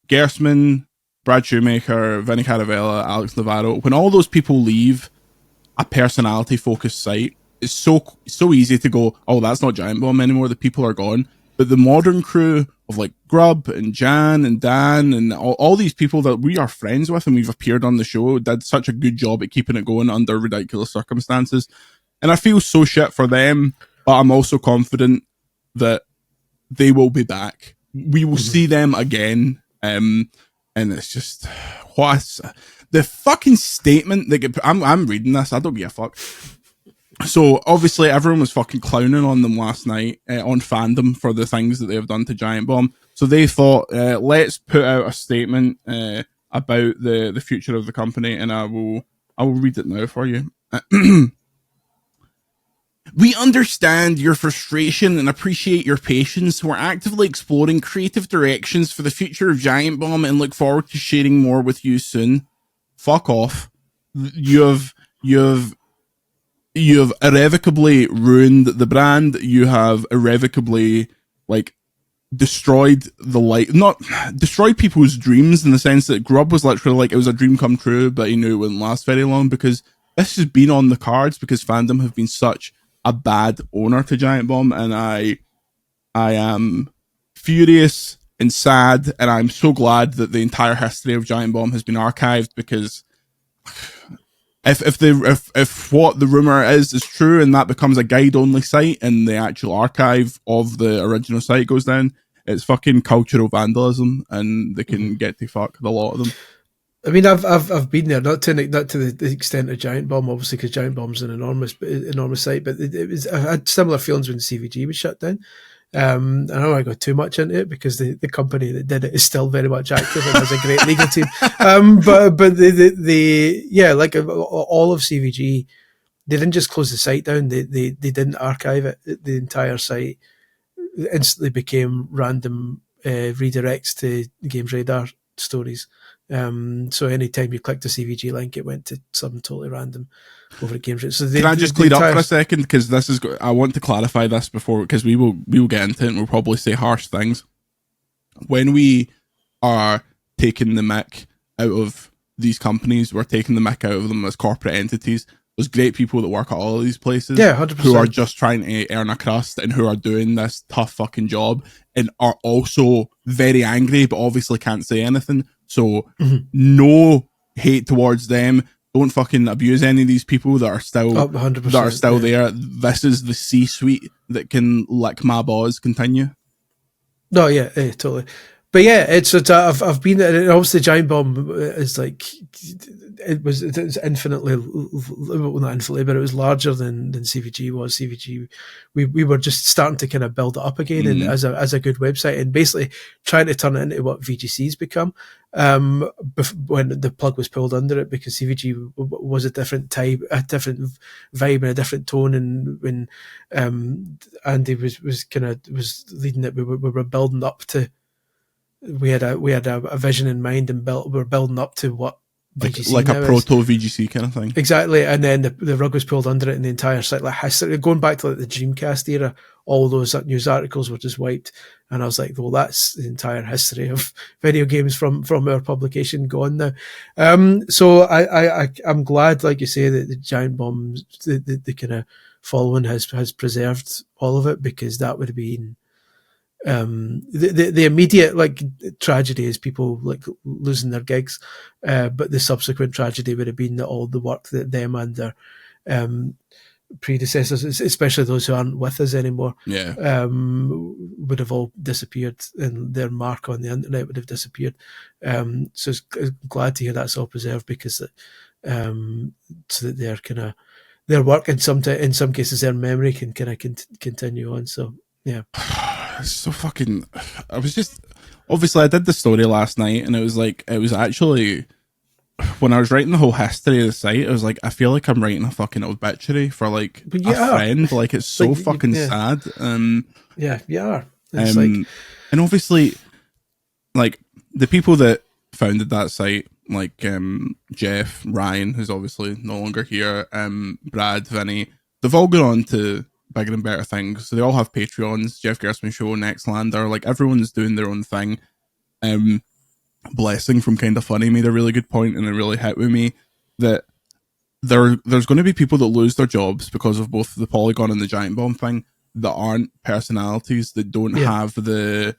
Gerstmann, Brad Shoemaker, Vinny Caravella, Alex Navarro, when all those people leave a personality-focused site, it's so easy to go, oh, that's not Giant Bomb anymore, the people are gone. But the modern crew of like Grub and Jan and Dan and all these people that we are friends with and we've appeared on the show did such a good job at keeping it going under ridiculous circumstances. And I feel so shit for them, but I'm also confident that they will be back. We will see them again. And it's just, what's the fucking statement that I'm reading this, I don't give a fuck. So obviously everyone was fucking clowning on them last night on fandom for the things that they have done to Giant Bomb. So they thought, let's put out a statement about the future of the company, and I will read it now for you. We understand your frustration and appreciate your patience. We're actively exploring creative directions for the future of Giant Bomb and look forward to sharing more with you soon. Fuck off. You've irrevocably ruined the brand. You have irrevocably, like, destroyed not destroyed people's dreams, in the sense that Grub was literally like, it was a dream come true, but he knew it wouldn't last very long, because this has been on the cards, because fandom have been such a bad owner to Giant Bomb, and I am furious and sad, and I'm so glad that the entire history of Giant Bomb has been archived, because if what the rumor is true, and that becomes a guide only site, and the actual archive of the original site goes down, it's fucking cultural vandalism, and they can get to fuck, the lot of them. I mean, I've been there, not to the extent of Giant Bomb, obviously, because Giant Bomb's an enormous site, but I had similar feelings when CVG was shut down. I don't want to go too much into it, because the company that did it is still very much active and has a great legal team. But like all of CVG, they didn't just close the site down. They didn't archive it. The entire site instantly became random redirects to Games Radar stories. So anytime you clicked a CVG link, it went to something totally random over at Games Radar. So can I just clear up for a second, because I want to clarify this before, because we will get into it and we'll probably say harsh things. When we are taking the mick out of these companies, we're taking the mick out of them as corporate entities. There's great people that work at all of these places, Yeah, 100%. who are just trying to earn a crust and who are doing this tough fucking job and are also very angry, but obviously can't say anything. So no hate towards them. Don't fucking abuse any of these people that are still 100%, there. This is the C-suite that can lick my balls. Continue. No, yeah, totally. But yeah, I've been there. Obviously, Giant Bomb is like it's infinitely, well, not infinitely, but it was larger than CVG was. CVG, we were just starting to kind of build it up again, and as a good website, and basically trying to turn it into what VGC's become. When the plug was pulled under it, because CVG was a different type, a different vibe, and a different tone, and when Andy was leading it, we were building up to. We had a vision in mind, and we're building up to what VGC like a proto is. VGC kind of thing. Exactly, and then the rug was pulled under it, and the entire site, like history, going back to like the Dreamcast era, all those news articles were just wiped, and I was like, well, that's the entire history of video games from our publication gone now. So I'm glad, like you say, that the Giant Bomb, the kind of following has preserved all of it, because that would have been. The immediate like tragedy is people like losing their gigs, but the subsequent tragedy would have been that all the work that them and their predecessors, especially those who aren't with us anymore, would have all disappeared, and their mark on the internet would have disappeared. So it's glad to hear that's all preserved, because so that their kind of their work, in some cases their memory can kind of continue on. So yeah. So fucking, I was just, obviously I did the story last night, and it was actually, when I was writing the whole history of the site, I was like, I feel like I'm writing a fucking obituary for like a friend. Like, it's so like, fucking sad. Yeah, you are. It's like, and obviously, like, the people that founded that site, like Jeff, Ryan, who's obviously no longer here, Brad, Vinny, they've all gone on to bigger and better things. So they all have Patreons. Jeff Gersman Show, Nextlander, like, everyone's doing their own thing. Blessing from Kinda Funny made a really good point, and it really hit with me, that there's going to be people that lose their jobs because of both the Polygon and the Giant Bomb thing, that aren't personalities, that don't have they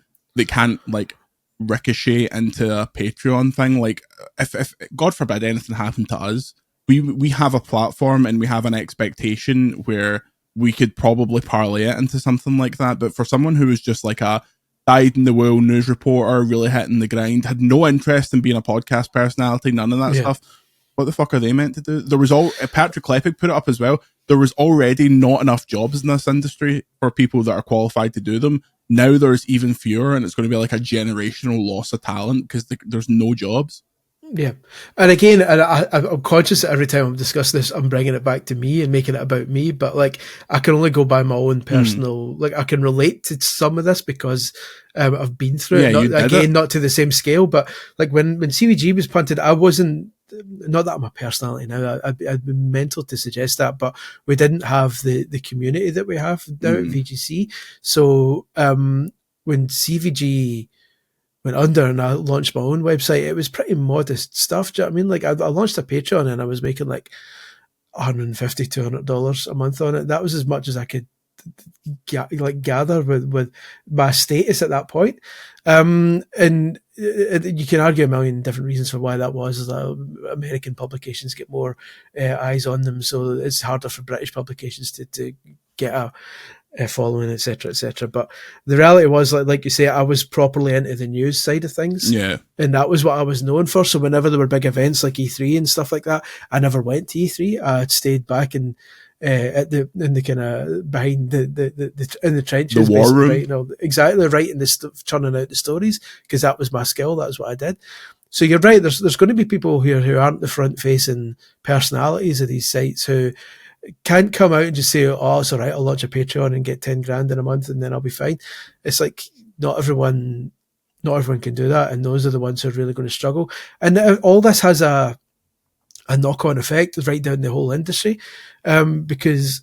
can't like ricochet into a Patreon thing. Like, if God forbid anything happened to us, we have a platform and we have an expectation where we could probably parlay it into something like that. But for someone who was just like a dyed-in-the-wool news reporter, really hitting the grind, had no interest in being a podcast personality, none of that stuff, what the fuck are they meant to do? There was Patrick Klepek put it up as well, there was already not enough jobs in this industry for people that are qualified to do them. Now there's even fewer, and it's going to be like a generational loss of talent because there's no jobs. Yeah. And again, I'm conscious that every time I'm discussing this, I'm bringing it back to me and making it about me, but like, I can only go by my own personal, like, I can relate to some of this because I've been through it. Not to the same scale, but like when CVG was punted, I wasn't, not that I'm a personality now, I'd be mental to suggest that, but we didn't have the community that we have now at VGC. So when CVG went under and I launched my own website, it was pretty modest stuff. Do you know what I mean? Like, I launched a Patreon and I was making like $150, $200 a month on it. That was as much as I could gather with my status at that point. And you can argue a million different reasons for why that was. American publications get more eyes on them, so it's harder for British publications to get a following, etc., etc. But the reality was, like you say, I was properly into the news side of things, and that was what I was known for. So whenever there were big events like E3 and stuff like that, I never went to E3. I stayed back in the kind of behind the in the trenches, the war room, writing churning out the stories, because that was my skill. That was what I did. So you're right. There's going to be people here who aren't the front facing personalities of these sites who can't come out and just say, oh, it's all right, I'll launch a Patreon and get 10 grand in a month and then I'll be fine. It's like, not everyone can do that, and those are the ones who are really going to struggle. And all this has a knock-on effect right down the whole industry, because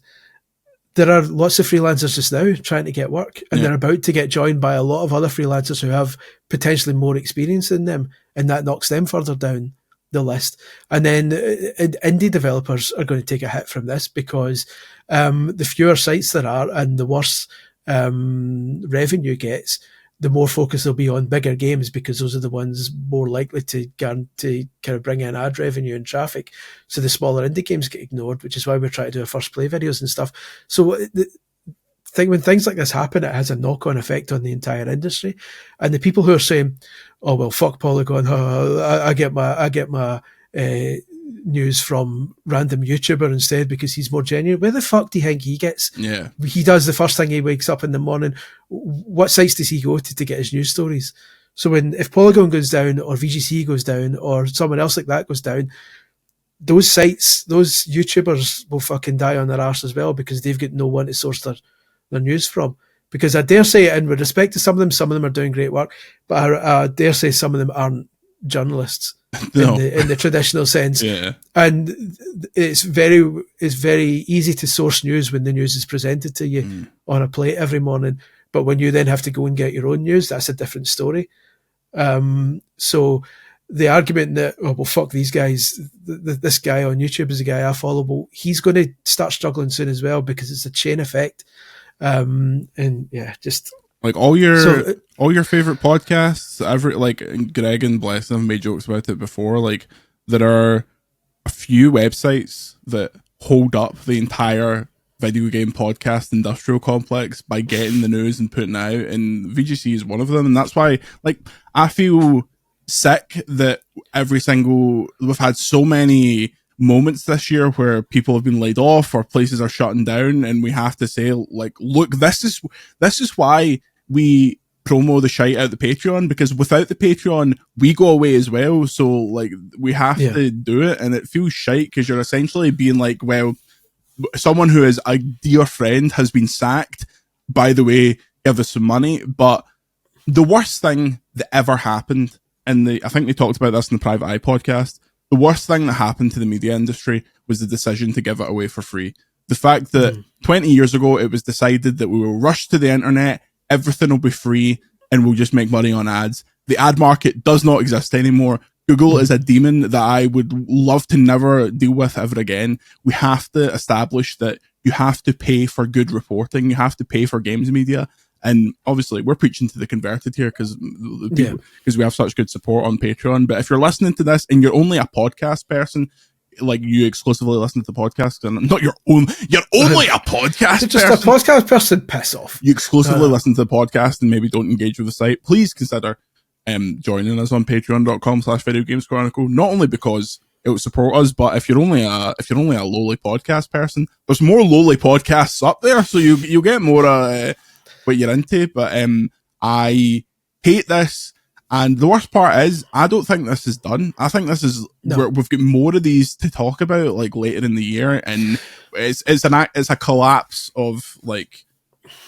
there are lots of freelancers just now trying to get work, and they're about to get joined by a lot of other freelancers who have potentially more experience than them, and that knocks them further down the list. And then indie developers are going to take a hit from this because the fewer sites there are and the worse revenue gets, the more focus there'll be on bigger games because those are the ones more likely to guarantee kind of bring in ad revenue and traffic. So the smaller indie games get ignored, which is why we're trying to do our first play videos and stuff. So when things like this happen, it has a knock-on effect on the entire industry. And the people who are saying, "Oh well, fuck Polygon," I get my news from random YouTuber instead because he's more genuine. Where the fuck do you think he gets? Yeah, he does the first thing he wakes up in the morning. What sites does he go to get his news stories? So if Polygon goes down, or VGC goes down, or someone else like that goes down, those sites, those YouTubers will fucking die on their arse as well because they've got no one to source their news from. Because I dare say, and with respect to some of them are doing great work, but I dare say some of them aren't journalists in the traditional sense. Yeah. And it's very easy to source news when the news is presented to you on a plate every morning. But when you then have to go and get your own news, that's a different story. So the argument that, oh, well, fuck these guys, this guy on YouTube is a guy I follow, well, he's going to start struggling soon as well because it's a chain effect. And yeah, just like all your favorite podcasts, like Greg and Bless have made jokes about it before. Like there are a few websites that hold up the entire video game podcast industrial complex by getting the news and putting it out, and VGC is one of them. And that's why, like, I feel sick that we've had so many moments this year where people have been laid off or places are shutting down, and we have to say, like, look, this is why we promo the shite out the Patreon, because without the Patreon we go away as well. So like we have to do it, and it feels shite because you're essentially being like, well, someone who is a dear friend has been sacked, by the way, give us some money. But the worst thing that ever happened, and I think we talked about this in the Private Eye podcast, the worst thing that happened to the media industry was the decision to give it away for free. The fact that 20 years ago it was decided that we will rush to the internet, everything will be free, and we'll just make money on ads. The ad market does not exist anymore. Google is a demon that I would love to never deal with ever again. We have to establish that you have to pay for good reporting. You have to pay for games media. And obviously, we're preaching to the converted here because we have such good support on Patreon. But if you're listening to this and you're only a podcast person, like you exclusively listen to the podcast, and not you're only a podcast just person. A podcast person, piss off. You exclusively listen to the podcast and maybe don't engage with the site. Please consider joining us on patreon.com/Video Games Chronicle. Not only because it will support us, but if you're only a lowly podcast person, there's more lowly podcasts up there, so you'll get more what you're into. But I hate this, and the worst part is I don't think this is done. I think this is we've got more of these to talk about, like later in the year, and it's a collapse of like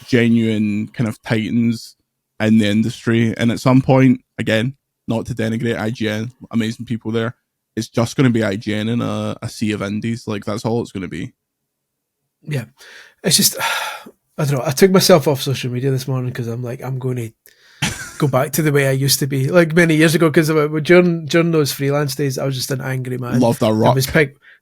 genuine kind of titans in the industry. And at some point, again, not to denigrate IGN, amazing people there, it's just going to be IGN in a sea of indies. Like that's all it's going to be. Yeah, it's just I don't know. I took myself off social media this morning because I'm like, I'm going to go back to the way I used to be, like many years ago. Because during those freelance days, I was just an angry man. Love that rock.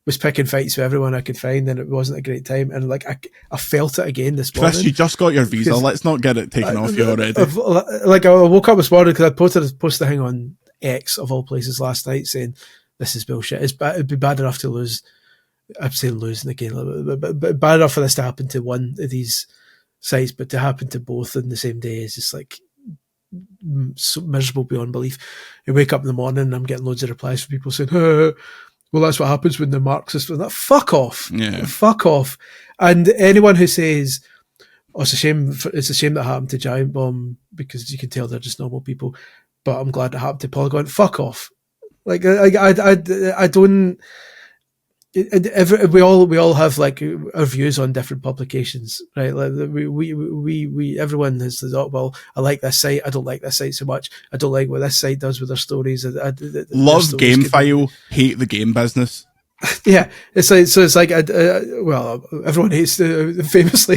Was picking fights with everyone I could find, and it wasn't a great time. And like I felt it again this morning. Chris, you just got your visa. Let's not get it taken off you already. Like I woke up this morning because I posted a thing on X of all places last night saying this is bullshit. It'd be bad enough to lose. I'm saying losing again, but bad enough for this to happen to one of these sites, but to happen to both in the same day is just like so miserable beyond belief. You wake up in the morning and I'm getting loads of replies from people saying, well, that's what happens when they're Marxist. Fuck off. Yeah. Fuck off. And anyone who says, oh, it's a shame that happened to Giant Bomb because you can tell they're just normal people, but I'm glad it happened to Polygon. Fuck off. Like, I don't... we all have like our views on different publications, right? Like we everyone has said, oh, well, I like this site, I don't like this site so much, I don't like what this site does with their stories. Love GameFile, hate the game business. Yeah, it's like well, everyone hates famously.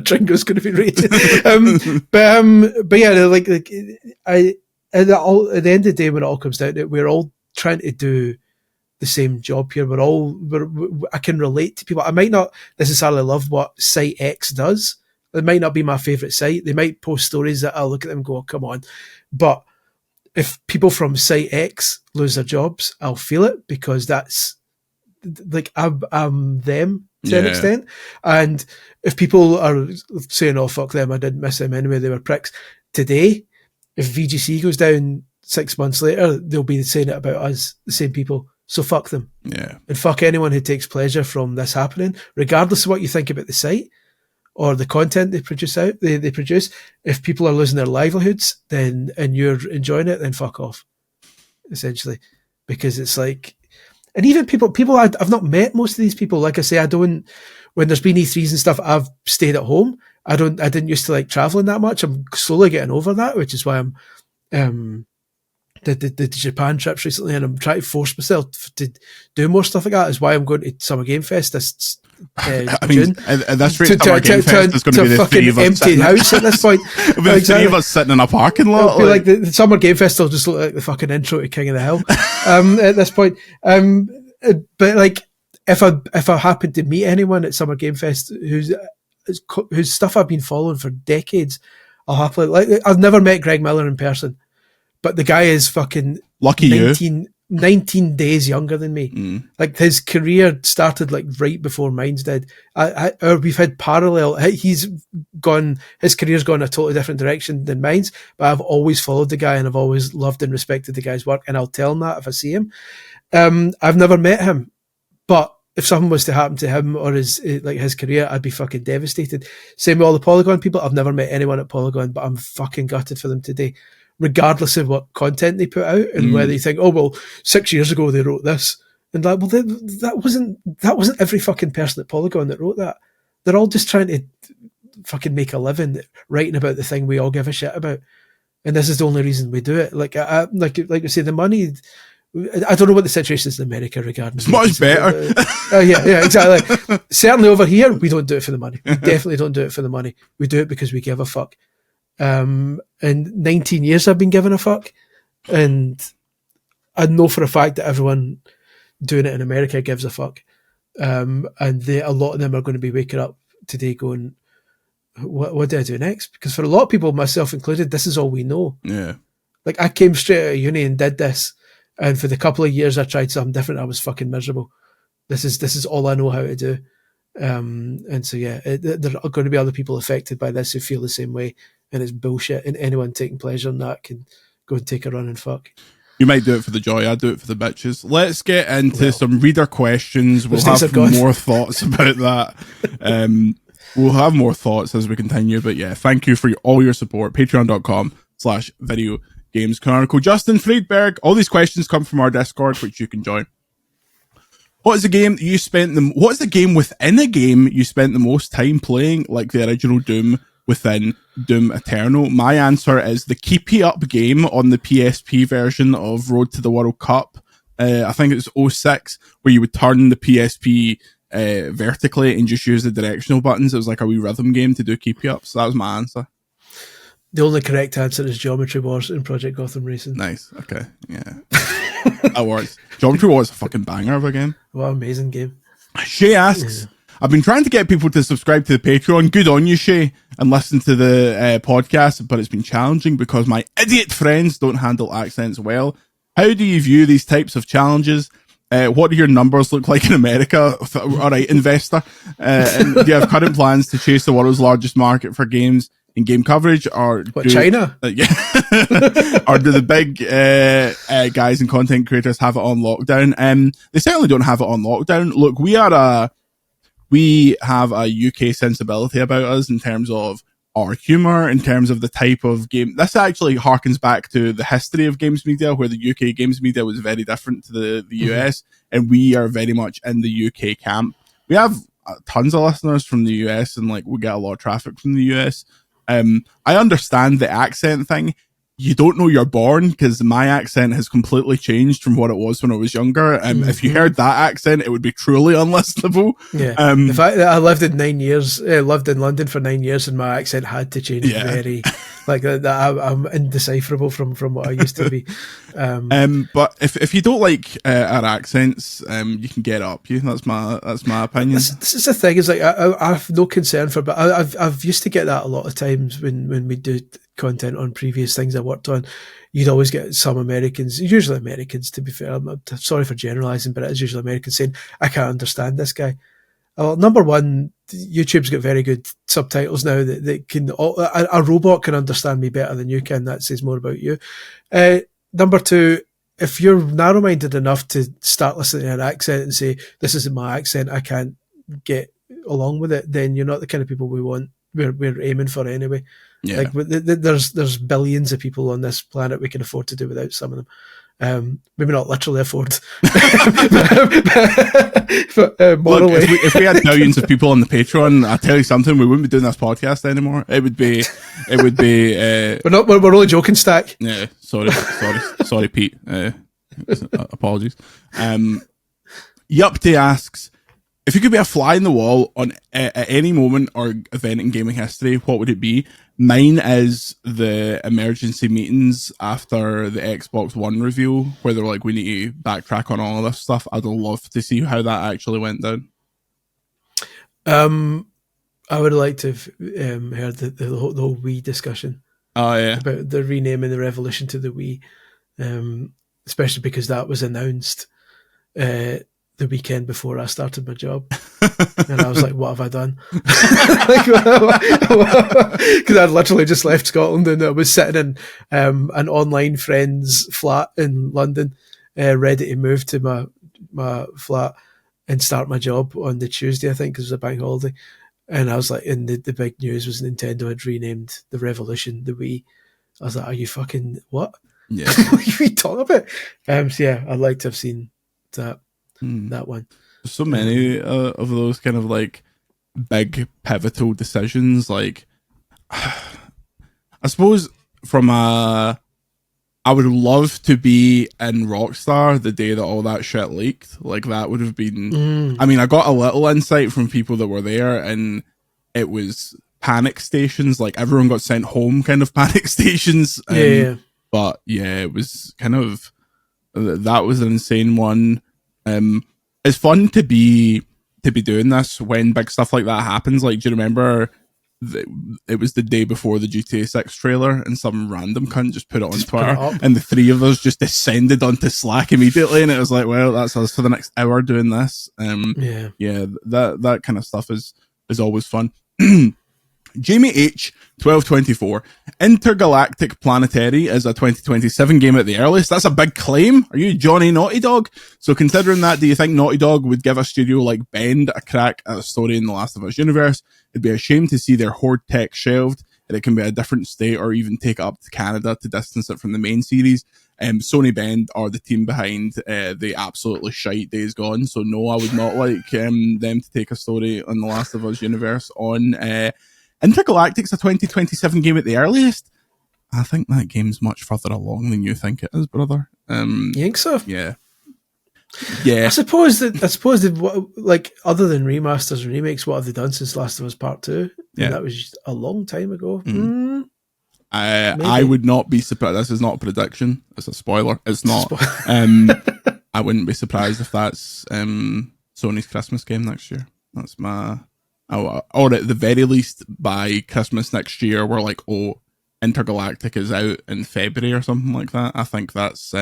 Tringo's going to be rated, but yeah, like at the end of the day, when it all comes down to it, we're all trying to do the same job here. I can relate to people. I might not necessarily love what Site X does. It might not be my favorite site. They might post stories that I'll look at them and go, oh, come on. But if people from Site X lose their jobs, I'll feel it, because that's like I'm them to an extent. And if people are saying, oh, fuck them, I didn't miss them anyway, they were pricks. Today, if VGC goes down 6 months later, they'll be saying it about us, the same people. So fuck them. Yeah. And fuck anyone who takes pleasure from this happening, regardless of what you think about the site or the content they produce. If people are losing their livelihoods, then and you're enjoying it, then fuck off. Essentially. Because it's like, and even people I've not met most of these people. Like I say, I don't, when there's been E3s and stuff, I've stayed at home. I didn't used to like traveling that much. I'm slowly getting over that, which is why I'm the Japan trips recently, and I'm trying to force myself to do more stuff like that. Is why I'm going to Summer Game Fest this June. At this rate, Summer Game Fest is going to be the three of us empty house at this point. It'll be the three of us sitting in a parking lot. It'll be like the Summer Game Fest will just look like the fucking intro to King of the Hill at this point. But like, if I happen to meet anyone at Summer Game Fest whose stuff I've been following for decades, I'll happily, like, I've never met Greg Miller in person, but the guy is fucking lucky 19 days younger than me. Like, his career started like right before mine's did. We've had parallel. His career's gone a totally different direction than mine's, but I've always followed the guy and I've always loved and respected the guy's work, and I'll tell him that if I see him. I've never met him, but if something was to happen to him or his career, I'd be fucking devastated. Same with all the Polygon people. I've never met anyone at Polygon, but I'm fucking gutted for them today, regardless of what content they put out and whether you think, oh, well, 6 years ago they wrote this. And like, well, that wasn't every fucking person at Polygon that wrote that. They're all just trying to fucking make a living writing about the thing we all give a shit about. And this is the only reason we do it. Like I say, the money, I don't know what the situation is in America regarding. It's much better. Yeah, exactly. Certainly over here, we don't do it for the money. We definitely don't do it for the money. We do it because we give a fuck. And 19 years I've been giving a fuck. And I know for a fact that everyone doing it in America gives a fuck. And a lot of them are going to be waking up today going, what do I do next? Because for a lot of people, myself included, this is all we know. Yeah. Like, I came straight out of uni and did this. And for the couple of years I tried something different, I was fucking miserable. This is all I know how to do. And so, yeah, there are going to be other people affected by this who feel the same way. And it's bullshit. And anyone taking pleasure in that can go and take a run and fuck. You might do it for the joy. I do it for the bitches. Let's get into some reader questions. We'll have more thoughts about that. We'll have more thoughts as we continue. But yeah, thank you for all your support. Patreon.com/Video Games Canonical. Justin Friedberg. All these questions come from our Discord, which you can join. What is the game that you spent what is the game within a game you spent the most time playing, like the original Doom within Doom Eternal? My answer is the Keepy Up game on the PSP version of Road to the World Cup. I think it was 06, where you would turn the PSP vertically and just use the directional buttons. It was like a wee rhythm game to do Keepy Up. So that was my answer. The only correct answer is Geometry Wars in Project Gotham Racing. Nice. Okay. Yeah. That works. Geometry Wars is a fucking banger of a game. What an amazing game. Shay asks, I've been trying to get people to subscribe to the Patreon. Good on you, Shay, and listen to the podcast, but it's been challenging because my idiot friends don't handle accents well. How do you view these types of challenges? What do your numbers look like in America? All right, investor. And do you have current plans to chase the world's largest market for games in game coverage, or China? Yeah, or do the big guys and content creators have it on lockdown? They certainly don't have it on lockdown. Look, we have a UK sensibility about us in terms of our humor, in terms of the type of game. This actually harkens back to the history of games media, where the UK games media was very different to the US, and we are very much in the UK camp. We have tons of listeners from the US, and like we get a lot of traffic from the US. I understand the accent thing. you don't know you're born, because my accent has completely changed from what it was when I was younger. If you heard that accent, it would be truly unlistenable. Yeah. The fact that I lived in lived in London for 9 years, and my accent had to change very, like that. I'm indecipherable from what I used to be. But if you don't like our accents, you can get up. That's my opinion. This is the thing. Is like I have no concern for, but I've used to get that a lot of times when we do content on previous things I worked on. You'd always get some Americans, usually Americans, to be fair. I'm sorry for generalising, but it is usually Americans saying, "I can't understand this guy." Well, number one, YouTube's got very good subtitles now that can. A robot can understand me better than you can. That says more about you. Number two, if you're narrow-minded enough to start listening to an accent and say, "This isn't my accent, I can't get along with it," then you're not the kind of people we're aiming for anyway. Yeah. Like there's billions of people on this planet we can afford to do without some of them. Maybe not literally afford, but morally. Look, if we had millions of people on the Patreon, I tell you something, we wouldn't be doing this podcast anymore. It would be. We're only joking, Stack. Yeah, sorry, Pete. Apologies. Yupty asks, if you could be a fly in the wall at any moment or event in gaming history, what would it be? Mine is the emergency meetings after the Xbox One reveal, where they're like, we need to backtrack on all of this stuff. I'd love to see how that actually went down. I would like to have heard the whole Wii discussion. Oh, yeah. About the renaming the Revolution to the Wii, especially because that was announced the weekend before I started my job. And I was like, what have I done? Because I'd literally just left Scotland and I was sitting in an online friend's flat in London, ready to move to my flat and start my job on the Tuesday, I think, because it was a bank holiday. And I was like, and the big news was Nintendo had renamed the Revolution the Wii. I was like, are you fucking what? Yeah. What are you talking about? So yeah, I'd like to have seen that one. So many of those kind of like big pivotal decisions. Like, I suppose I would love to be in Rockstar the day that all that shit leaked. Like, that would have been. I mean, I got a little insight from people that were there, and it was panic stations. Like, everyone got sent home, kind of panic stations. Yeah. But yeah, it was kind of, that was an insane one. It's fun to be doing this when big stuff like that happens. Like, do you remember it was the day before the GTA 6 trailer, and some random cunt just put it on Twitter, and the three of us just descended onto Slack immediately, and it was like, well, that's us for the next hour doing this. Yeah, that kind of stuff is always fun. Jamie H 1224, Intergalactic Planetary is a 2027 game at the earliest. That's a big claim. Are you Johnny Naughty Dog? So considering that, do you think Naughty Dog would give a studio like Bend a crack at a story in the Last of Us universe? It'd be a shame to see their Horde tech shelved, and it can be a different state, or even take it up to Canada to distance it from the main series. Sony Bend are the team behind the absolutely shite Days Gone, so no, I would not like them to take a story on the Last of Us universe on Intergalactic's a 2027 game at the earliest. I think that game's much further along than you think it is, brother. You think so? Yeah. I suppose that like, other than remasters and remakes, what have they done since Last of Us Part 2? Yeah, that was just a long time ago. I would not be surprised. This is not a prediction. It's a spoiler. It's not. I wouldn't be surprised if that's Sony's Christmas game next year. That's my. Or at the very least, by Christmas next year, we're like, oh, Intergalactic is out in February or something like that. I think that's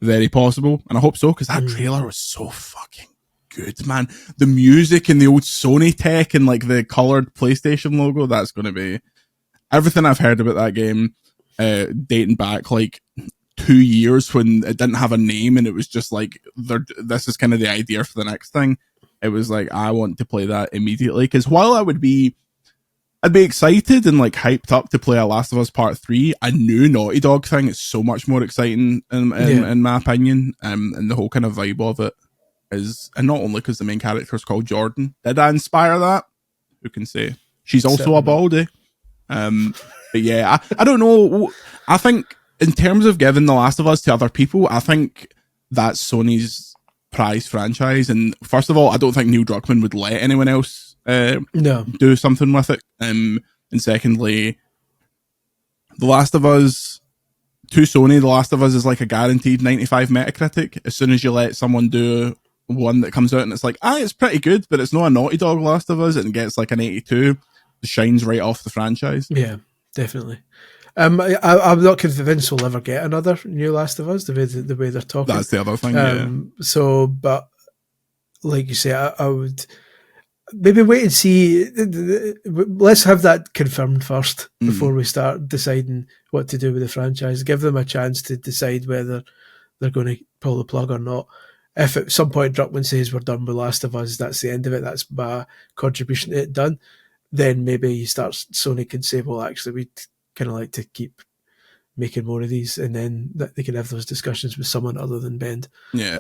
very possible, and I hope so, because that trailer was so fucking good, man. The music and the old Sony tech and like the coloured PlayStation logo, that's going to be everything I've heard about that game, dating back like 2 years when it didn't have a name, and it was just like, this is kind of the idea for the next thing. It was like, I want to play that immediately, because while I'd be excited and like hyped up to play a Last of Us Part 3, a new Naughty Dog thing is so much more exciting in my opinion, and the whole kind of vibe of it is, and not only because the main character is called Jordan. Did I inspire that? Who can say? She's also a baldy. But yeah, I don't know. I think in terms of giving The Last of Us to other people, I think that's Sony's prize franchise. And first of all, I don't think Neil Druckmann would let anyone else do something with it. And secondly, The Last of Us, to Sony, The Last of Us is like a guaranteed 95 Metacritic. As soon as you let someone do one that comes out and it's like, it's pretty good, but it's not a Naughty Dog Last of Us, and gets like an 82, it shines right off the franchise. Yeah, definitely. I'm not convinced we'll ever get another new Last of Us, the way they're talking. That's the other thing, So, but like you say, I would maybe wait and see. Let's have that confirmed first before we start deciding what to do with the franchise. Give them a chance to decide whether they're going to pull the plug or not. If at some point Druckmann says we're done with Last of Us, that's the end of it, that's my contribution to it done, then maybe Sony can say, well, actually, we'd kind of like to keep making more of these, and then they can have those discussions with someone other than Bend. Yeah.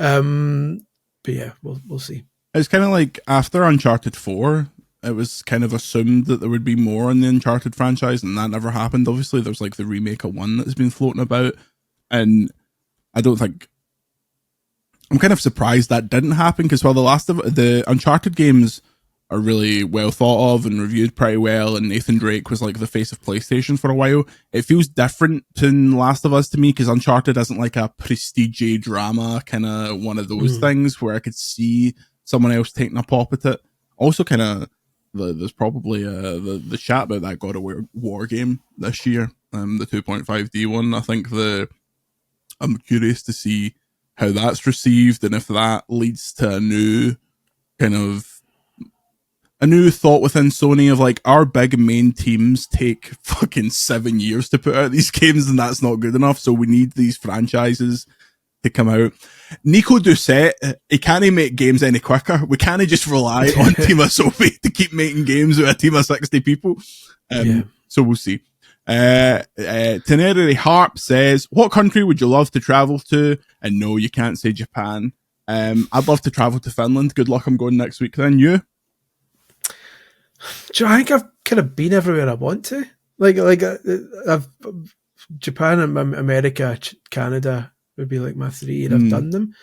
But yeah, we'll see. It's kind of like after Uncharted 4, it was kind of assumed that there would be more in the Uncharted franchise, and that never happened. Obviously, there's like the remake of 1 that's been floating about, and I don't think... I'm kind of surprised that didn't happen, because while the Uncharted games are really well thought of and reviewed pretty well, and Nathan Drake was like the face of PlayStation for a while, it feels different to Last of Us to me, because Uncharted isn't like a prestige drama kind of one of those things where I could see someone else taking a pop at it. Also, kind of, there's probably the chat about that God of War game this year, the 2.5D one. I think I'm curious to see how that's received, and if that leads to a new thought within Sony of like, our big main teams take fucking 7 years to put out these games, and that's not good enough, so we need these franchises to come out. Nico Doucette, he can't make games any quicker. We can't just rely on Team Asobi to keep making games with a team of 60 people. So we'll see. Tenerity Harp says, what country would you love to travel to? And no, you can't say Japan. I'd love to travel to Finland. Good luck, I'm going next week then. You? Do you know, I think I've kind of been everywhere I want to. Like I've Japan, America, Canada would be like my 3, and I've done them.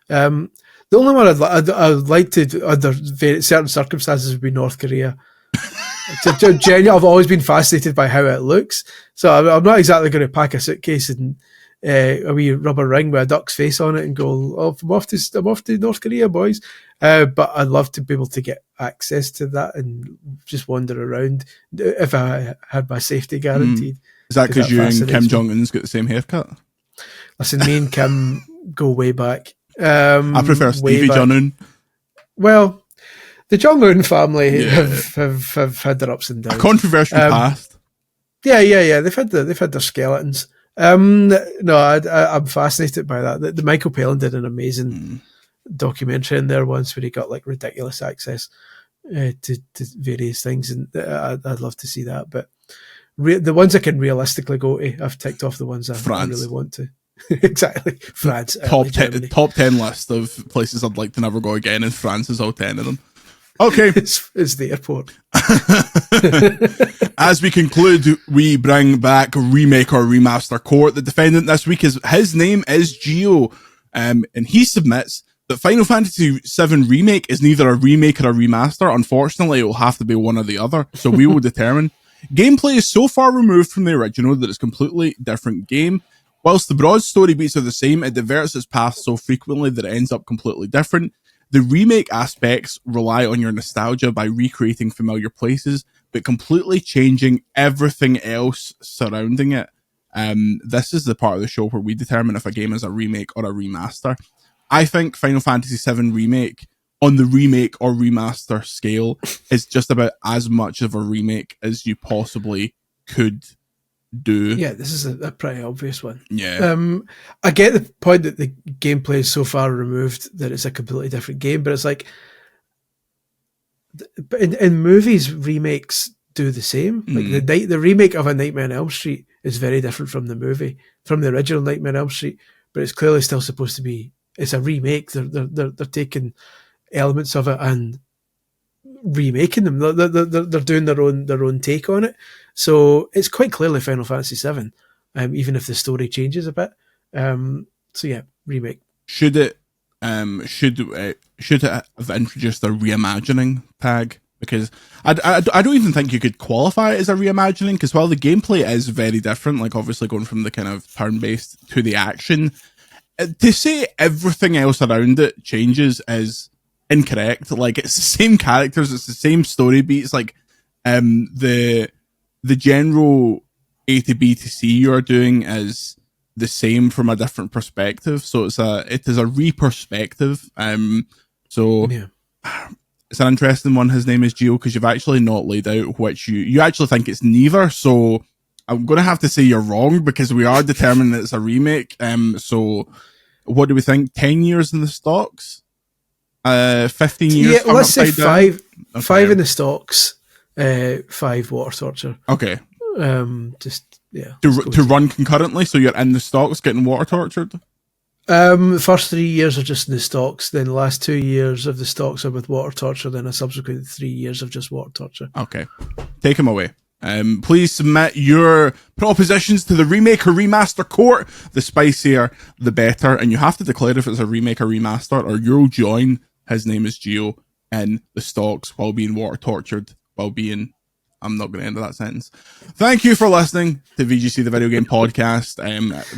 The only one I'd like to, under certain circumstances, would be North Korea. Genuinely, I've always been fascinated by how it looks, so I'm not exactly going to pack a suitcase and a wee rubber ring with a duck's face on it and go, I'm off to North Korea, boys. But I'd love to be able to get access to that and just wander around if I had my safety guaranteed. Is that because you and Kim Jong-un's got the same haircut? Listen, me and Kim go way back. I prefer Stevie Jong-un. Well, the Jong-un family have had their ups and downs. A controversial past. Yeah. They've had their skeletons. No, I'm fascinated by that. The Michael Palin did an amazing documentary in there once where he got like ridiculous access to various things, and I'd love to see that. But the ones I can realistically go to, I've ticked off the ones I really want to. Exactly, France. Top 10 list of places I'd like to never go again, and France is all 10 of them. Okay. It's the airport. As we conclude, we bring back Remake or Remaster Court. The defendant this week his name is Geo, and he submits that Final Fantasy VII Remake is neither a remake or a remaster. Unfortunately, it will have to be one or the other, so we will determine. Gameplay is so far removed from the original that it's a completely different game. Whilst the broad story beats are the same, it diverts its path so frequently that it ends up completely different. The remake aspects rely on your nostalgia by recreating familiar places, but completely changing everything else surrounding it. This is the part of the show where we determine if a game is a remake or a remaster. I think Final Fantasy VII Remake, on the remake or remaster scale, is just about as much of a remake as you possibly could do. Yeah, this is a pretty obvious one. Yeah. I get the point that the gameplay is so far removed that it's a completely different game, but it's like in movies, remakes do the same. Like the remake of A Nightmare on Elm Street is very different from the original Nightmare on Elm Street, but it's clearly still supposed to be. It's a remake. They're taking elements of it and remaking them. They're doing their own take on it. So it's quite clearly Final Fantasy VII, even if the story changes a bit. So yeah, remake. Should it have introduced a reimagining tag? Because I don't even think you could qualify it as a reimagining, because while the gameplay is very different, like obviously going from the kind of turn-based to the action, to say everything else around it changes is incorrect. Like, it's the same characters, it's the same story beats, like the general A to B to C you're doing is the same from a different perspective. So it is a re-perspective. So yeah. It's an interesting one. His name is Gio, because you've actually not laid out which you actually think it's neither. So I'm going to have to say you're wrong, because we are determining that it's a remake. So what do we think? 10 years in the stocks? 15 years? Yeah, let's say five. Okay. 5 in the stocks, 5 Water Torture. Okay. Just, yeah. To run concurrently, so you're in the stocks getting water tortured? The first 3 years are just in the stocks, then the last 2 years of the stocks are with water torture, then a subsequent 3 years of just water torture. Okay. Take him away. Please submit your propositions to the remake or remaster court. The spicier, the better. And you have to declare if it's a remake or remaster, or you'll join His Name is Gio in the stocks while being water tortured, I'm not going to end that sentence. Thank you for listening to VGC, the video game podcast.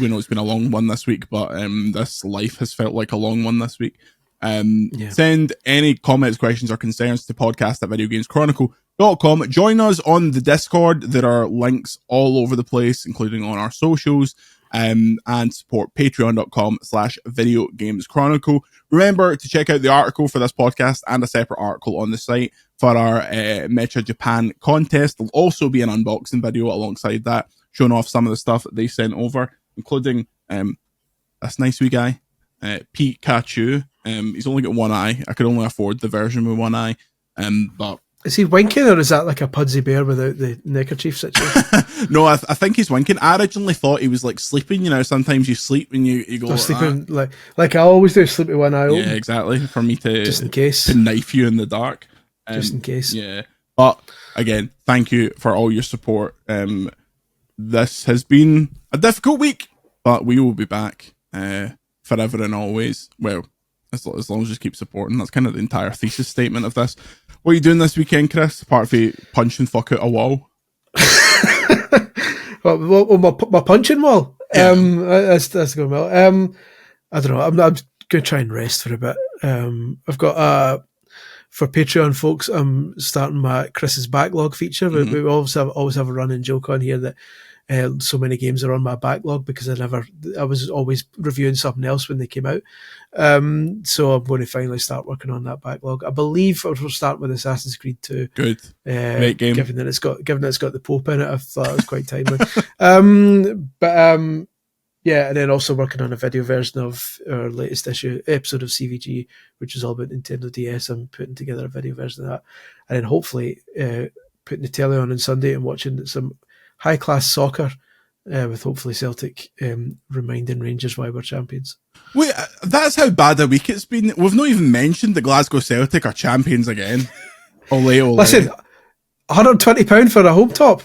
We know it's been a long one this week, but this life has felt like a long one this week. Send any comments, questions, or concerns to podcast@videogameschronicle.com. Join us on the Discord. There are links all over the place, including on our socials, and support patreon.com/videogameschronicle. Remember to check out the article for this podcast and a separate article on the site for our Mecha Japan contest. There'll also be an unboxing video alongside that, showing off some of the stuff that they sent over, including this nice wee guy, Pikachu. He's only got one eye. I could only afford the version with one eye. But is he winking, or is that like a Pudsey Bear without the neckerchief situation? No, I think he's winking. I originally thought he was like sleeping. You know, sometimes you sleep and you go sleeping like I always do, sleep with one eye open. Yeah, exactly. For me to just in case to knife you in the dark. Just in case. Yeah. But again, thank you for all your support. This has been a difficult week, but we will be back forever and always. Well, as long as you keep supporting. That's kind of the entire thesis statement of this. What are you doing this weekend, Chris? Apart from punching fuck out a wall? my punching wall? Yeah. That's going well. I don't know. I'm going to try and rest for a bit. I've got for Patreon folks, I'm starting my Chris's backlog feature. Mm-hmm. We always have a running joke on here that so many games are on my backlog because I was always reviewing something else when they came out. So I'm going to finally start working on that backlog. I believe we'll start with Assassin's Creed 2. Good. Great game. Given that it's got the Pope in it, I thought it was quite timely. Yeah, and then also working on a video version of our latest episode of CVG, which is all about Nintendo DS. I'm putting together a video version of that, and then hopefully putting the telly on Sunday and watching some high-class soccer with hopefully Celtic reminding Rangers why we're champions. Wait, that's how bad a week it's been. We've not even mentioned the Glasgow Celtic are champions again. Ole, ole. Listen, £120 for a home top.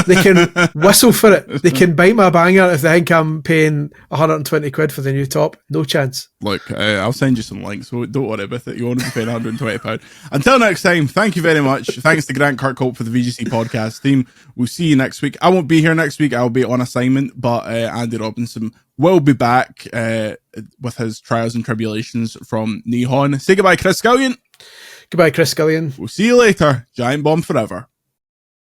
They can whistle for it. They can bite my banger if they think I'm paying £120 for the new top. No chance. Look, I'll send you some links, so don't worry about it. You won't be paying £120. Until next time, thank you very much. Thanks to Grant Kirkhope for the VGC podcast team. We'll see you next week. I won't be here next week. I'll be on assignment, but Andy Robinson will be back with his trials and tribulations from Nihon. Say goodbye, Chris Scullion. Goodbye, Chris Scullion. We'll see you later. Giant Bomb forever.